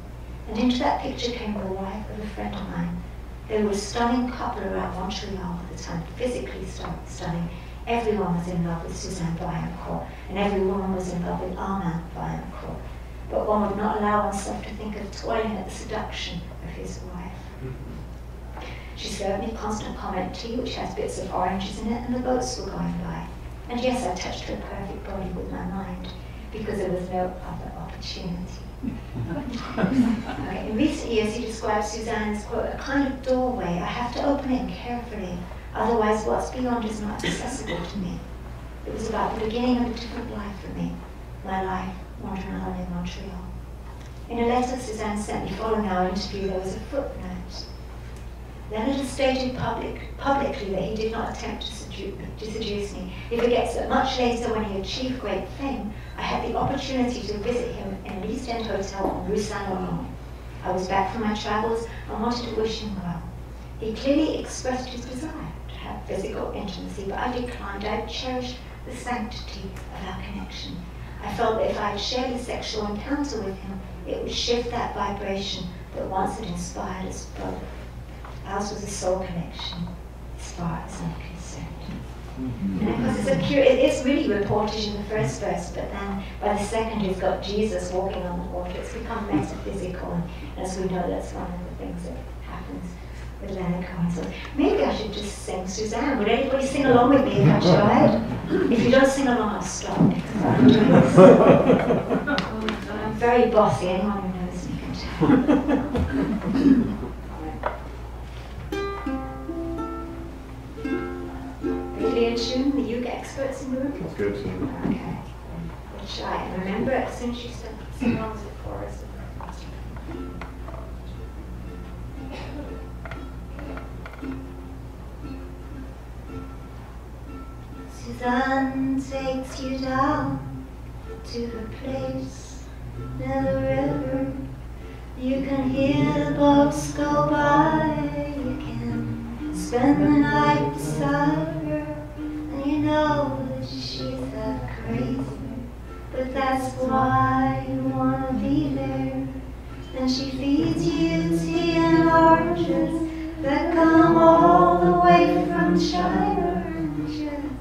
And into that picture came the wife of a friend of mine. They were a stunning couple around Montreal at the time, physically stunning. Everyone was in love with Suzanne Vaillancourt, and every woman was in love with Armand Vaillancourt. But one would not allow oneself to think of toiling at the seduction of his wife. She served me constant comment tea, which has bits of oranges in it, and the boats were going by. And yes, I touched her perfect body with my mind, because there was no other opportunity." Okay. In recent years, he described Suzanne as, quote, "a kind of doorway. I have to open it carefully, otherwise what's beyond is not accessible to me. It was about the beginning of a different life for me, my life wandering alone in Montreal." In a letter Suzanne sent me following our interview, there was a footnote. Leonard has stated publicly that he did not attempt to seduce me. He forgets that much later, when he achieved great fame, I had the opportunity to visit him in an East End hotel on Rue Saint-Laurent. I was back from my travels and wanted to wish him well. He clearly expressed his desire to have physical intimacy, but I declined. I cherished the sanctity of our connection. I felt that if I had shared a sexual encounter with him, it would shift that vibration that once had inspired us both. Ours was a soul connection, as far as I'm concerned. And of course, it's really reportage in the first verse, but then by the second, you've got Jesus walking on the water. It's become metaphysical, and as we know, that's one of the things that happens with Leonard Cohen. So maybe I should just sing Suzanne. Would anybody sing along with me if I tried? If you don't sing along, I'll stop, because I'm doing this. I'm very bossy. Anyone who knows me can tell. Tune, the uke experts in the room? That's good tune. Okay. We'll try. And remember, as soon as you sing along to the chorus. Suzanne takes you down to the place near the river. You can hear the boats go by. You can spend the night beside her. You know that she's that crazy, but that's why you wanna be there. And she feeds you tea and oranges that come all the way from China. Just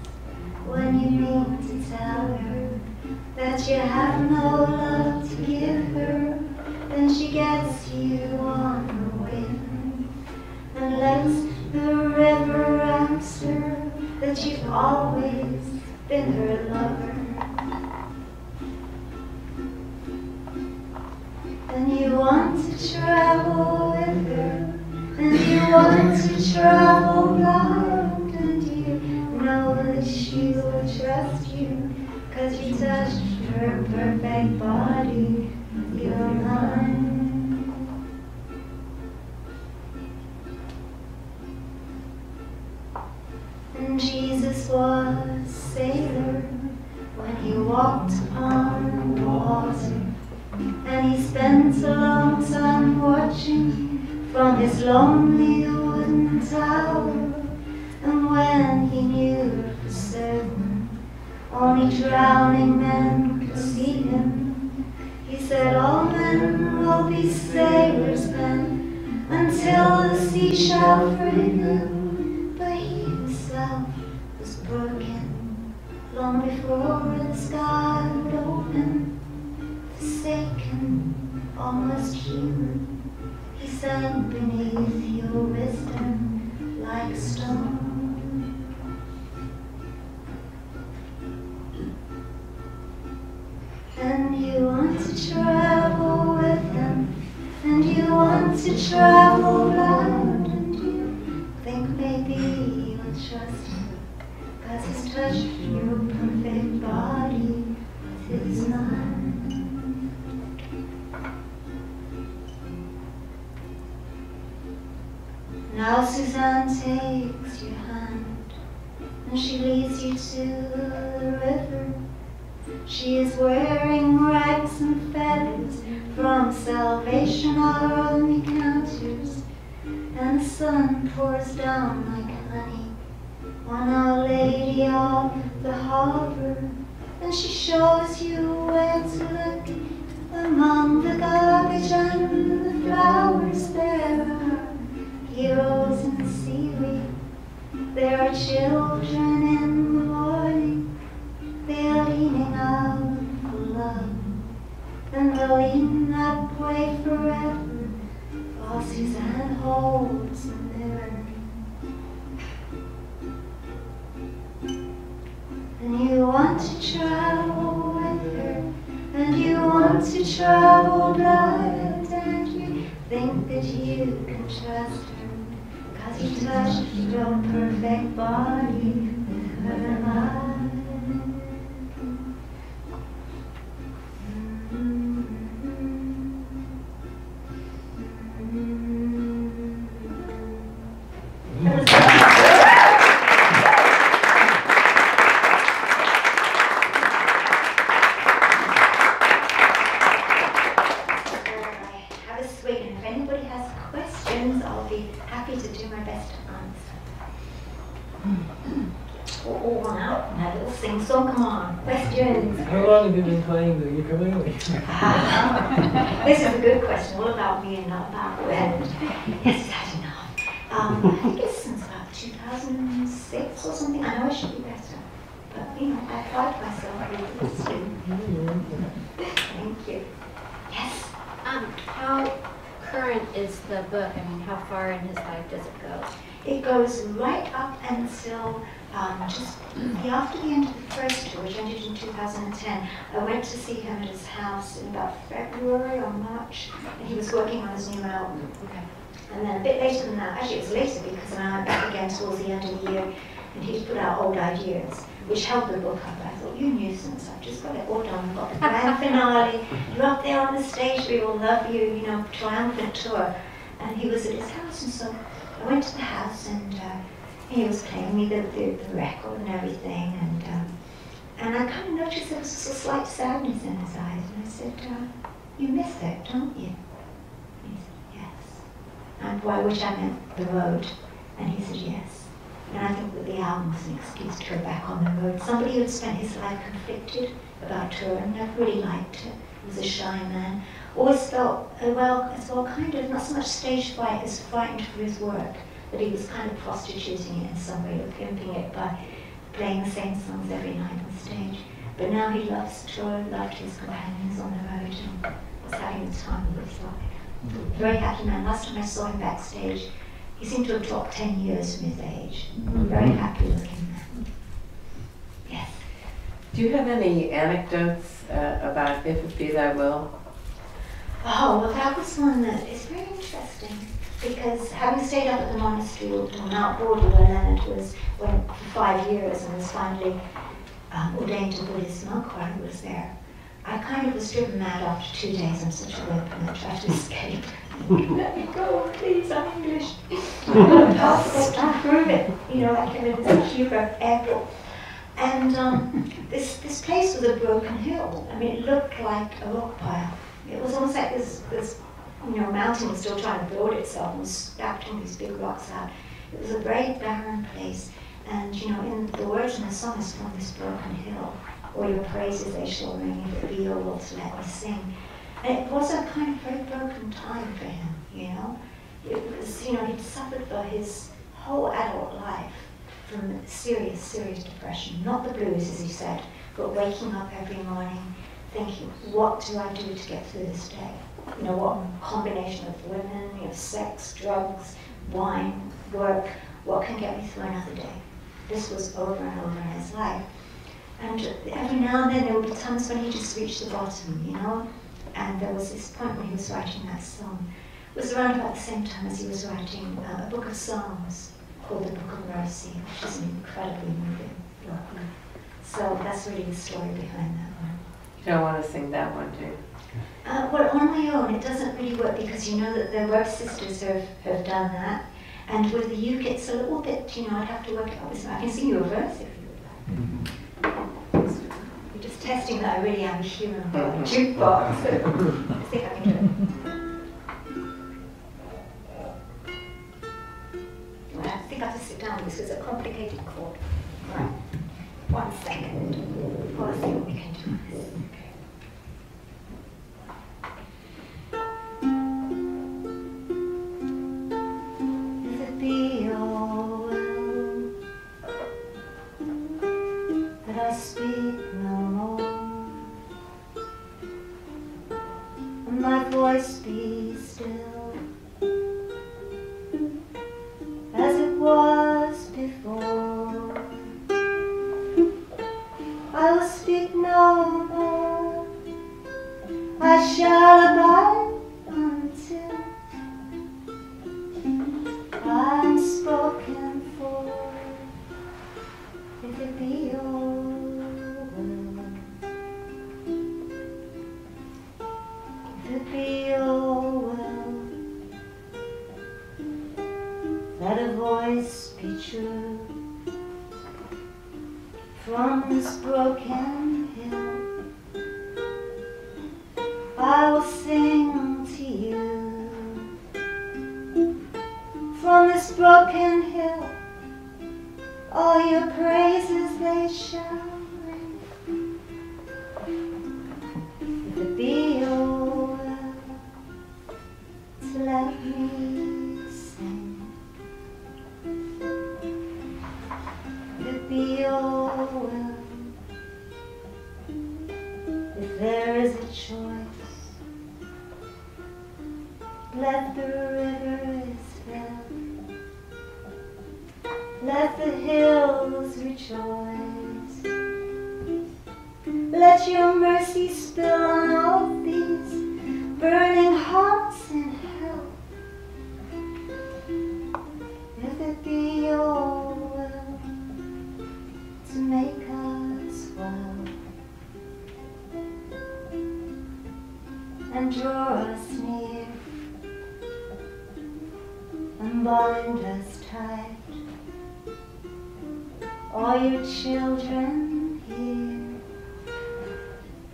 when you need to tell her that you have no love to give her, then she gets you on her whim and lets the river answer that you've always been her lover. And you want to travel with her, and you want to travel blind, and you know that she will trust you, 'cause you touched her perfect body with your mind. And Jesus was a sailor when he walked upon the water, and he spent a long time watching from his lonely wooden tower. And when he knew for certain only drowning men could see him, he said, "All men will be sailors then, until the sea shall free them." Was broken long before the sky would open, forsaken, almost human. He sank beneath your wisdom like a stone. And you want to travel with him, and you want to travel blind, and you think maybe you'll trust him, 'cause he's touched your perfect body with his mind. Now Suzanne takes your hand and she leads you to the river. She is wearing rags and feathers from Salvation Army counters, and the sun pours down like honey on Our Lady of the Harbor. And she shows you where to look among the garbage and the flowers. There are heroes in the seaweed, there are children in the morning. They are leaning out for love, and they'll lean that way forever, while Suzanne holds the mirror. And you want to travel with her, and you want to travel blind, and you think that you can trust her, 'cause you touched your perfect body with her mind. How long have you been playing the ukulele? This is a good question, all about me and not about when. Yes, is that enough? I think it's since about 2006 or something. I know I should be better, but you know, I pride myself with this too. Thank you. Yes? How current is the book? I mean, how far in his life does it go? It goes right up until just after the end of the first tour, which ended in 2010. I went to see him at his house in about February or March, and he was working on his new album. Okay. And then a bit later than that, actually it was later because then I went back again towards the end of the year, and he'd put out Old Ideas, which held the book up. I thought, you nuisance, I've just got it all done. I've got the grand finale, you're up there on the stage, we all love you, you know, triumphant tour. And he was at his house, and so I went to the house, and he was playing me the record and everything, and I kind of noticed there was just a slight sadness in his eyes, and I said, you miss it, don't you? And he said, yes. And by which I meant the road, and he said, yes. And I think that the album was an excuse to go back on the road. Somebody who had spent his life conflicted about touring, never really liked it. He was a shy man. Always felt, kind of, not so much stage fright as frightened for his work, that he was kind of prostituting it in some way, or pimping it by playing the same songs every night on stage. But now he loves to tour, loved his companions on the road, and was having the time of his life. Very happy man. Last time I saw him backstage, he seemed to have dropped 10 years from his age. Very happy looking man. Yes. Do you have any anecdotes about If It Be Thy Will? Oh, well, that was one that is very interesting, because having stayed up at the monastery on Mount Border, where Leonard went for 5 years and was finally ordained to Buddhist monk while he was there, I kind of was driven mad after 2 days. I'm such a wimp, and I tried to escape. Let me go, please, I'm English. Passport to prove it. You know, like I'm in the Cuba airport. And this place was a broken hill. I mean, it looked like a rock pile. It was almost like this mountain was still trying to build itself and was stacking these big rocks out. It was a very barren place. And, you know, in the words in the song is from this broken hill. All your praises they shall ring, if it be your will to let me sing. And it was a kind of very broken time for him, you know. It was, you know, he'd suffered for his whole adult life from serious, serious depression. Not the blues, as he said, but waking up every morning thinking, what do I do to get through this day? You know, what combination of women, you know, sex, drugs, wine, work, what can get me through another day? This was over and over in his life. And every now and then there would be times when he just reached the bottom, you know? And there was this point when he was writing that song. It was around about the same time as he was writing a book of songs called The Book of Mercy, which is an incredibly moving So that's really the story behind that one. You don't want to sing that one, do you? Well, on my own, it doesn't really work because you know that the Web Sisters have done that. And with the uke, it's a little bit, you know, I'd have to work it out. I can sing you a verse if you would like. We're just testing that I really am a human jukebox. I think I can do it. Well, I think I have to sit down because it's a complicated chord. Right. 1 second. Let's see what we can do with this. Be all well, that I speak no more, and my voice be still, as it was before. I will speak no more, I shall abide until I'm spoken for, if it be your will, if it be your will, let a voice be true from this broken hill. I will sing to you. From this broken hill, all your praises they shall ring. If it be your will to let me sing, if it be your will, if there is a choice, let the rivers fill. Let the hills rejoice. Let your mercy spill on all these burning hearts in hell. If it be your will to make us well and draw us near and bind us tight, all your children here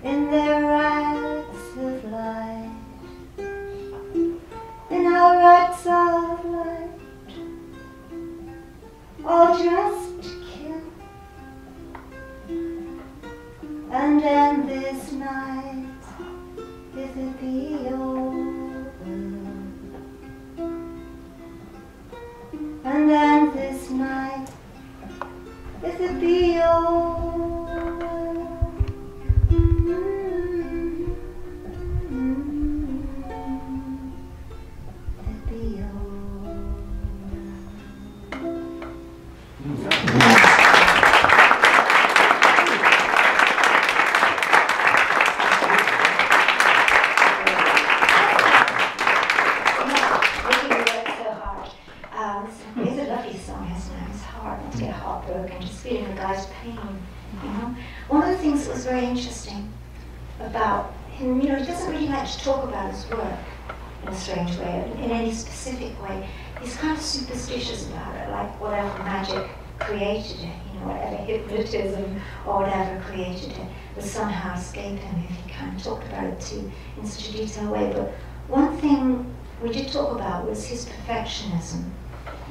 in their rags of light, in our rags of light, all dressed to kill, and end this night, if it be your will, and end this night, if it be your will. If it be your It's a lovely song, isn't it? It's hard not to get heartbroken, just feeling the guy's pain, you know? One of the things that was very interesting about him, you know, he doesn't really like to talk about his work in a strange way, in any specific way. He's kind of superstitious about it, like whatever magic created it, you know, whatever hypnotism or whatever created it would somehow escape him if he kind of talked about it too in such a detailed way. But one thing we did talk about was his perfectionism.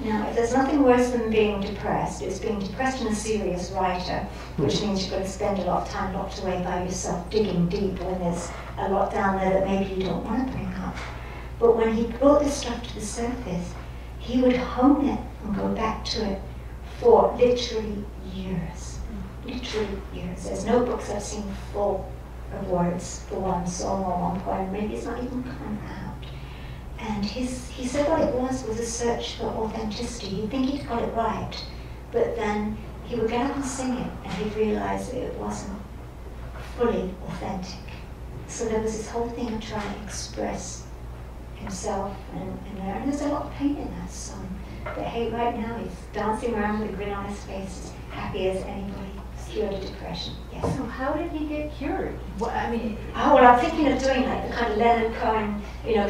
Now, if there's nothing worse than being depressed, it's being depressed and a serious writer, which means you've got to spend a lot of time locked away by yourself, digging deep when there's a lot down there that maybe you don't want to bring up. But when he brought this stuff to the surface, he would hone it and go back to it for literally years. Literally years. There's no books I've seen full of words for one song or one poem. Maybe it's not even come out. And he said what it was a search for authenticity. He'd think he'd got it right, but then he would get up and sing it, and he'd realize that it wasn't fully authentic. So there was this whole thing of trying to express himself, and there's a lot of pain in that song. But hey, right now he's dancing around with a grin on his face, as happy as anybody. cured depression. Yes. So how did he get cured? What, I mean, Oh, well, I'm thinking of doing like the kind of Leonard Cohen,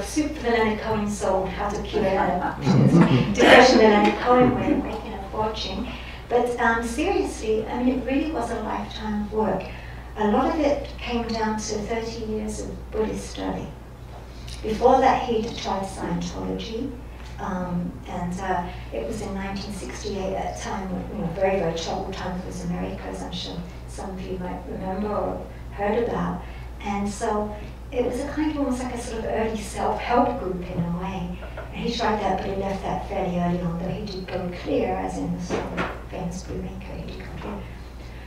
soup for the Leonard Cohen soul, how to cure depression the Leonard Cohen way of making a fortune. But seriously, I mean, it really was a lifetime of work. A lot of it came down to 30 years of Buddhist study. Before that, he'd tried Scientology. It was in 1968, at a time, very, very troubled time for America, as I'm sure some of you might remember or heard about. And so it was a kind of almost like a sort of early self-help group in a way. And he tried that, but he left that fairly early on, though he did go clear, as in the sort of famous Blue Maker, he did go clear.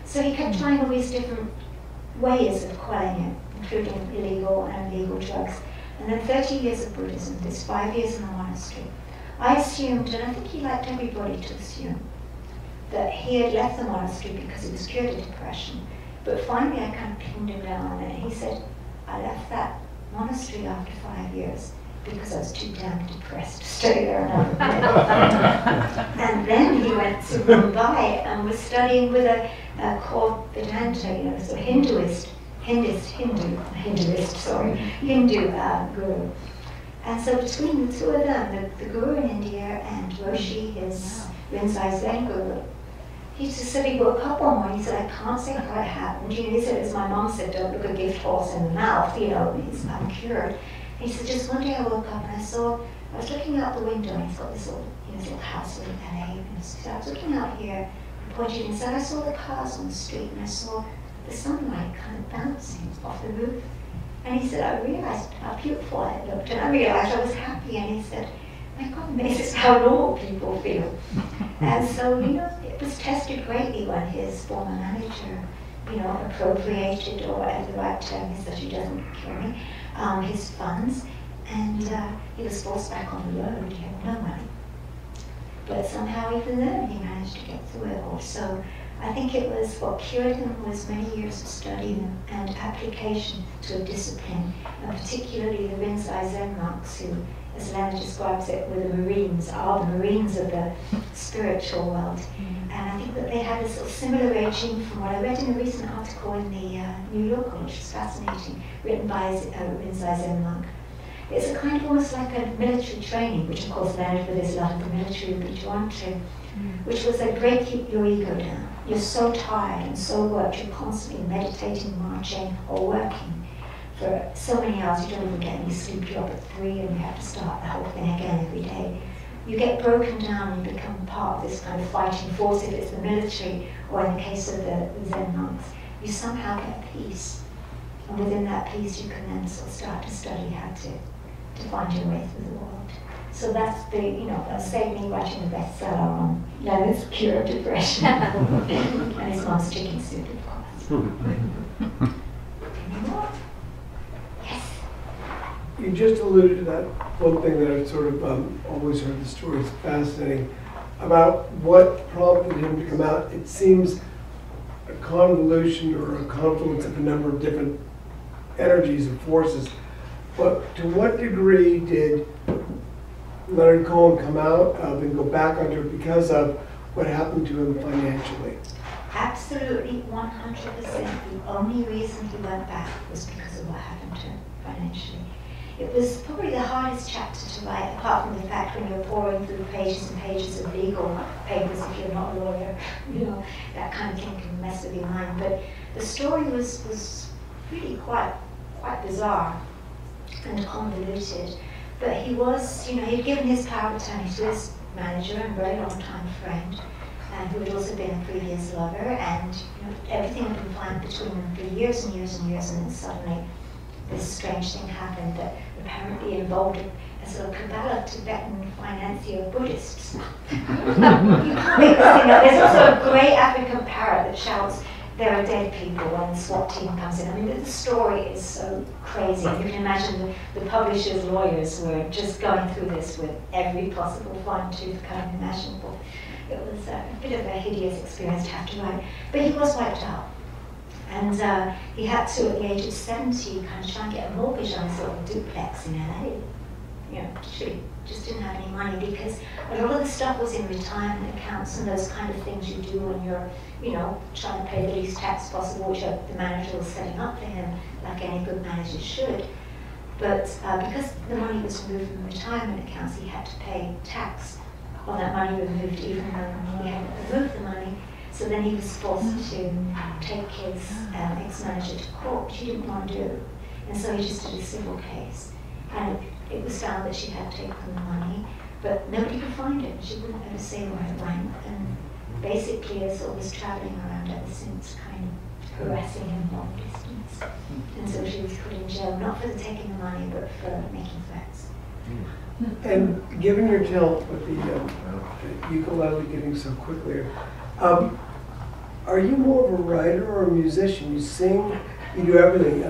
So he kept trying all these different ways of quelling it, including illegal and legal drugs. And then 30 years of Buddhism, there's 5 years in the monastery. I assumed, and I think he liked everybody to assume, that he had left the monastery because he was cured of depression. But finally I kind of pinned him down on it, and he said, I left that monastery after 5 years because I was too damn depressed to stay there another bit. And then he went to Mumbai and was studying with a Corte so Hindu guru. And so between the two of them, the guru in India and Roshi, his Rinzai Zen guru, he just said he woke up one morning, he said, I can't say how it happened. He said, as my mom said, don't look a gift horse in the mouth, I'm cured. He said, just one day I woke up and I was looking out the window, and he's got this little house in LA. So I was looking out here and pointed inside, I saw the cars on the street, and I saw the sunlight kind of bouncing off the roof. And he said, I realized how beautiful it looked, and I realized I was happy. And he said, my God, this is how normal people feel. And so, it was tested greatly when his former manager, appropriated, or whatever the right term is that he doesn't cure me, his funds, and he was forced back on the road. He had no money. But somehow, even then, he managed to get through it all. So I think it was what cured him was many years of study and application to a discipline, and particularly the Rinzai Zen monks who, as Leonard describes it, were the Marines, are the Marines of the spiritual world. And I think that they had a sort of similar regime from what I read in a recent article in the New Yorker, which was fascinating, written by a Rinzai Zen monk. It's a kind of almost like a military training, which of course Leonard with his love of the military would be drawn to, which was they break your ego down. You're so tired and so worked, you're constantly meditating, marching, or working for so many hours you don't even get any sleep. You're up at 3 and you have to start the whole thing again every day. You get broken down and become part of this kind of fighting force, if it's the military, or in the case of the Zen monks. You somehow get peace. And within that peace you can then sort of start to study how to find your way through the world. So that's that saved me writing the bestseller on Leonard's cure of depression. And his mom's chicken soup, of course. Any more? Yes. You just alluded to that one thing that I've sort of always heard the story is fascinating about what prompted him to come out. It seems a convolution or a confluence of a number of different energies and forces. But to what degree did Leonard Cohen come out of and go back onto it because of what happened to him financially? Absolutely 100%. The only reason he went back was because of what happened to him financially. It was probably the hardest chapter to write, apart from the fact when you're pouring through pages and pages of legal papers if you're not a lawyer, that kind of thing can mess with your mind. But the story was really quite bizarre and convoluted. But he was, he'd given his power of attorney to his manager and very long time friend, and who had also been a previous lover, and everything had been fine between them for years and years and years, and then suddenly this strange thing happened that apparently involved a sort of cabal of Tibetan financier Buddhists. You can't make this thing up. There's also a grey African parrot that shouts, there are dead people when the SWAT team comes in. I mean, the story is so crazy. You can imagine the publisher's lawyers were just going through this with every possible fine-tooth comb imaginable. It was a bit of a hideous experience to have to write. But he was wiped out. And he had to, at the age of 70, kind of try and get a mortgage on his little duplex in LA. she just didn't have any money, because a lot of the stuff was in retirement accounts and those kind of things you do when you're, trying to pay the least tax possible, which the manager was setting up for him, like any good manager should. But because the money was removed from the retirement accounts, he had to pay tax on that money removed, even though he hadn't removed the money. So then he was forced to take his ex-manager to court, which he didn't want to do. And so he just did a civil case. And it was found that she had taken the money, but nobody could find it. She wouldn't ever say where it went. And basically, it's always traveling around ever since, kind of harassing him long distance. And so she was put in jail, not for taking the money, but for making threats. And given your talent with the ukulele getting so quickly, are you more of a writer or a musician? You sing, you do everything.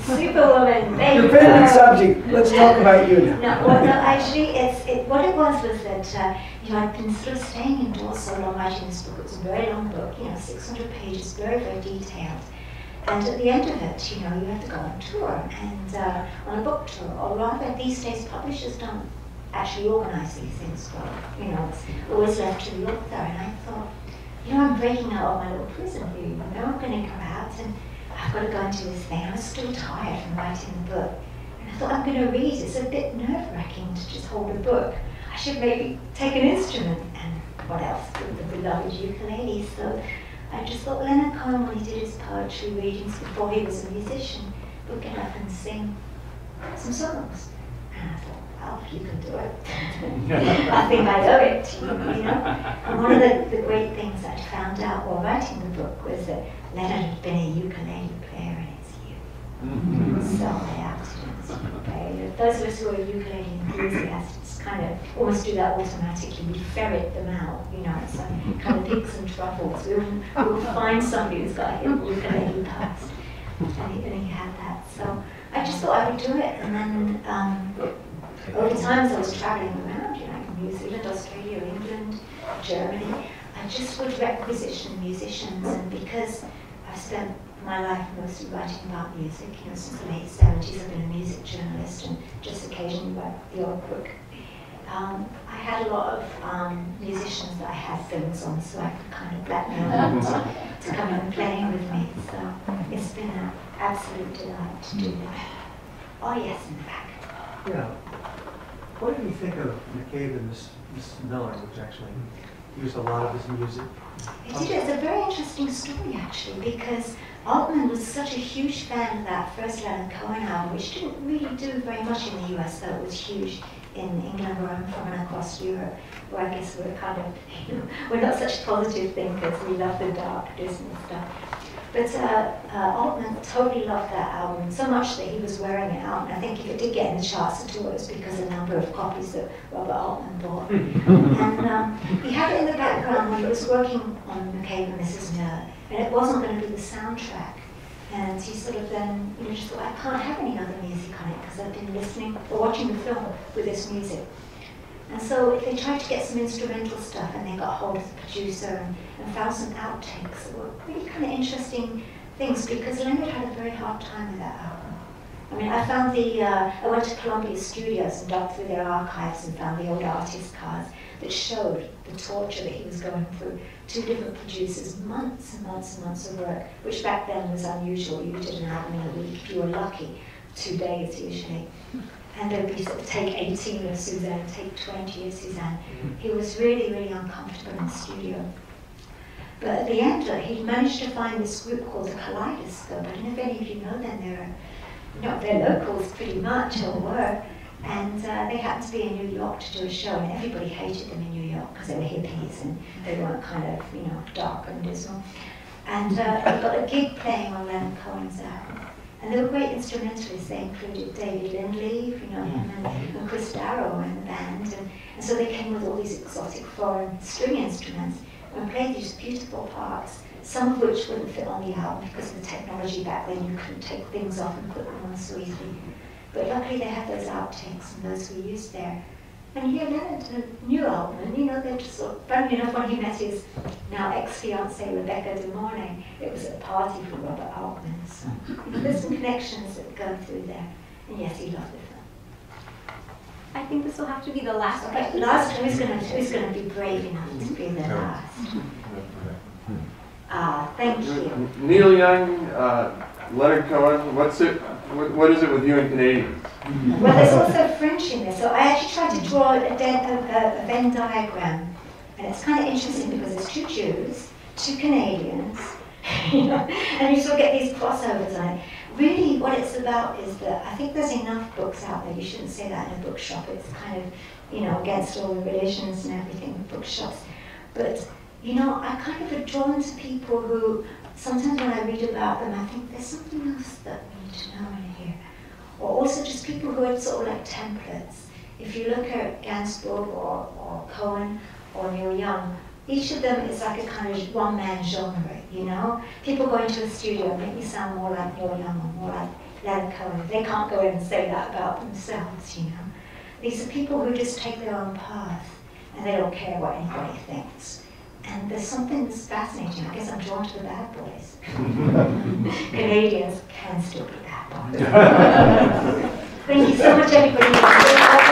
Superwoman, Your favorite subject. Let's talk about you now. No, actually, what it was that I'd been sort of staying indoors so long writing this book. It was a very long book, 600 pages, very, very detailed. And at the end of it, you have to go on tour and on a book tour. Or rather, these days, publishers don't actually organize these things well. It's always left to the author. And I thought, I'm breaking out of my little prison here. I'm going to go out and I've got to go and do this thing. I was still tired from writing the book. And I thought, I'm going to read. It's a bit nerve-wracking to just hold a book. I should maybe take an instrument. And what else? The beloved ukulele. So I just thought Leonard Cohen, when he did his poetry readings before he was a musician, would get up and sing some songs. And I thought, well, if you can do it, I think I owe it to you, And one of the great things I found out while writing the book was that Leonard had been a ukulele player in his youth. So I asked him to play. Those of us who are ukulele enthusiasts kind of almost do that automatically. We ferret them out, it's like kind of pigs and truffles. We'll find somebody who's got a ukulele past. And he had that. So I just thought I would do it. And then over time, as I was traveling around, New Zealand, Australia, England, Germany, I just would requisition musicians. And because I've spent my life mostly writing about music, since the late 70s, I've been a music journalist and just occasionally write the odd book. I had a lot of musicians that I had films on, so I could kind of blackmail them to come and play with me. So it's been an absolute delight to do that. Oh yes, in fact. Yeah. What did you think of McCabe and Miss Miller, which actually used a lot of his music? It did. It's a very interesting story, actually, because Altman was such a huge fan of that first Leonard Cohen album, which didn't really do very much in the US, though it was huge in England, where I'm from, and across Europe, where I guess we're kind of, we're not such positive thinkers. We love the dark Disney stuff. But Altman totally loved that album, so much that he was wearing it out. And I think if it did get in the charts at all, it was because of the number of copies that Robert Altman bought. And he had it in the background when he was working on McCabe and Mrs. Miller, and it wasn't going to be the soundtrack. And he sort of then just thought, I can't have any other music on it because I've been listening or watching the film with this music. And so they tried to get some instrumental stuff, and they got hold of the producer and found some outtakes that were really kind of interesting things, because Leonard had a very hard time with that album. I mean, I went to Columbia Studios and dug through their archives and found the old artist cards that showed the torture that he was going through. 2 different producers, months and months and months of work, which back then was unusual. You did an album in a week, if you were lucky, 2 days usually. And there'd be sort of take 18 of Suzanne, take 20 of Suzanne. He was really, really uncomfortable in the studio. But at the end, he managed to find this group called the Kaleidoscope. I don't know if any of you know them. They're locals pretty much, or were. And they happened to be in New York to do a show, and everybody hated them in New York because they were hippies and they weren't kind of, dark and dismal. And they got a gig playing on Leonard Cohen's album. And they were great instrumentalists. They included David Lindley, him and Chris Darrow in the band. And so they came with all these exotic foreign string instruments and played these beautiful parts, some of which wouldn't fit on the album because of the technology back then. You couldn't take things off and put them on so easily. But luckily they had those outtakes, and those were used there. And here Leonard knew Altman, they're just sort of, funny enough, when he met his now ex-fiancée Rebecca De Mornay, it was at a party for Robert Altman. So there's some connections that go through there. And yes, he loved the film. I think this will have to be the last Okay, question. last, who's gonna be brave enough to be the last? Thank you. Neil Young, Leonard Cohen, what is it with you and Canadians? Well, there's also French in there, so I actually tried to draw a Venn diagram, and it's kind of interesting because there's two Jews, two Canadians, you know, and you sort of get these crossovers on it. Really, what it's about is that I think there's enough books out there. You shouldn't say that in a bookshop. It's kind of, you know, against all the religions and everything with bookshops. But, you know, I kind of are drawn to people who, sometimes when I read about them, I think there's something else that we need to know in here. Or also just people who are sort of like templates. If you look at Gainsbourg or Cohen or Neil Young, each of them is like a kind of one-man genre, you know? People go into a studio make me sound more like Neil Young or more like Leonard Cohen. They can't go in and say that about themselves, you know? These are people who just take their own path and they don't care what anybody thinks. And there's something that's fascinating. I guess I'm drawn to the bad boys. Canadians can still be bad boys. Thank you so much, everybody.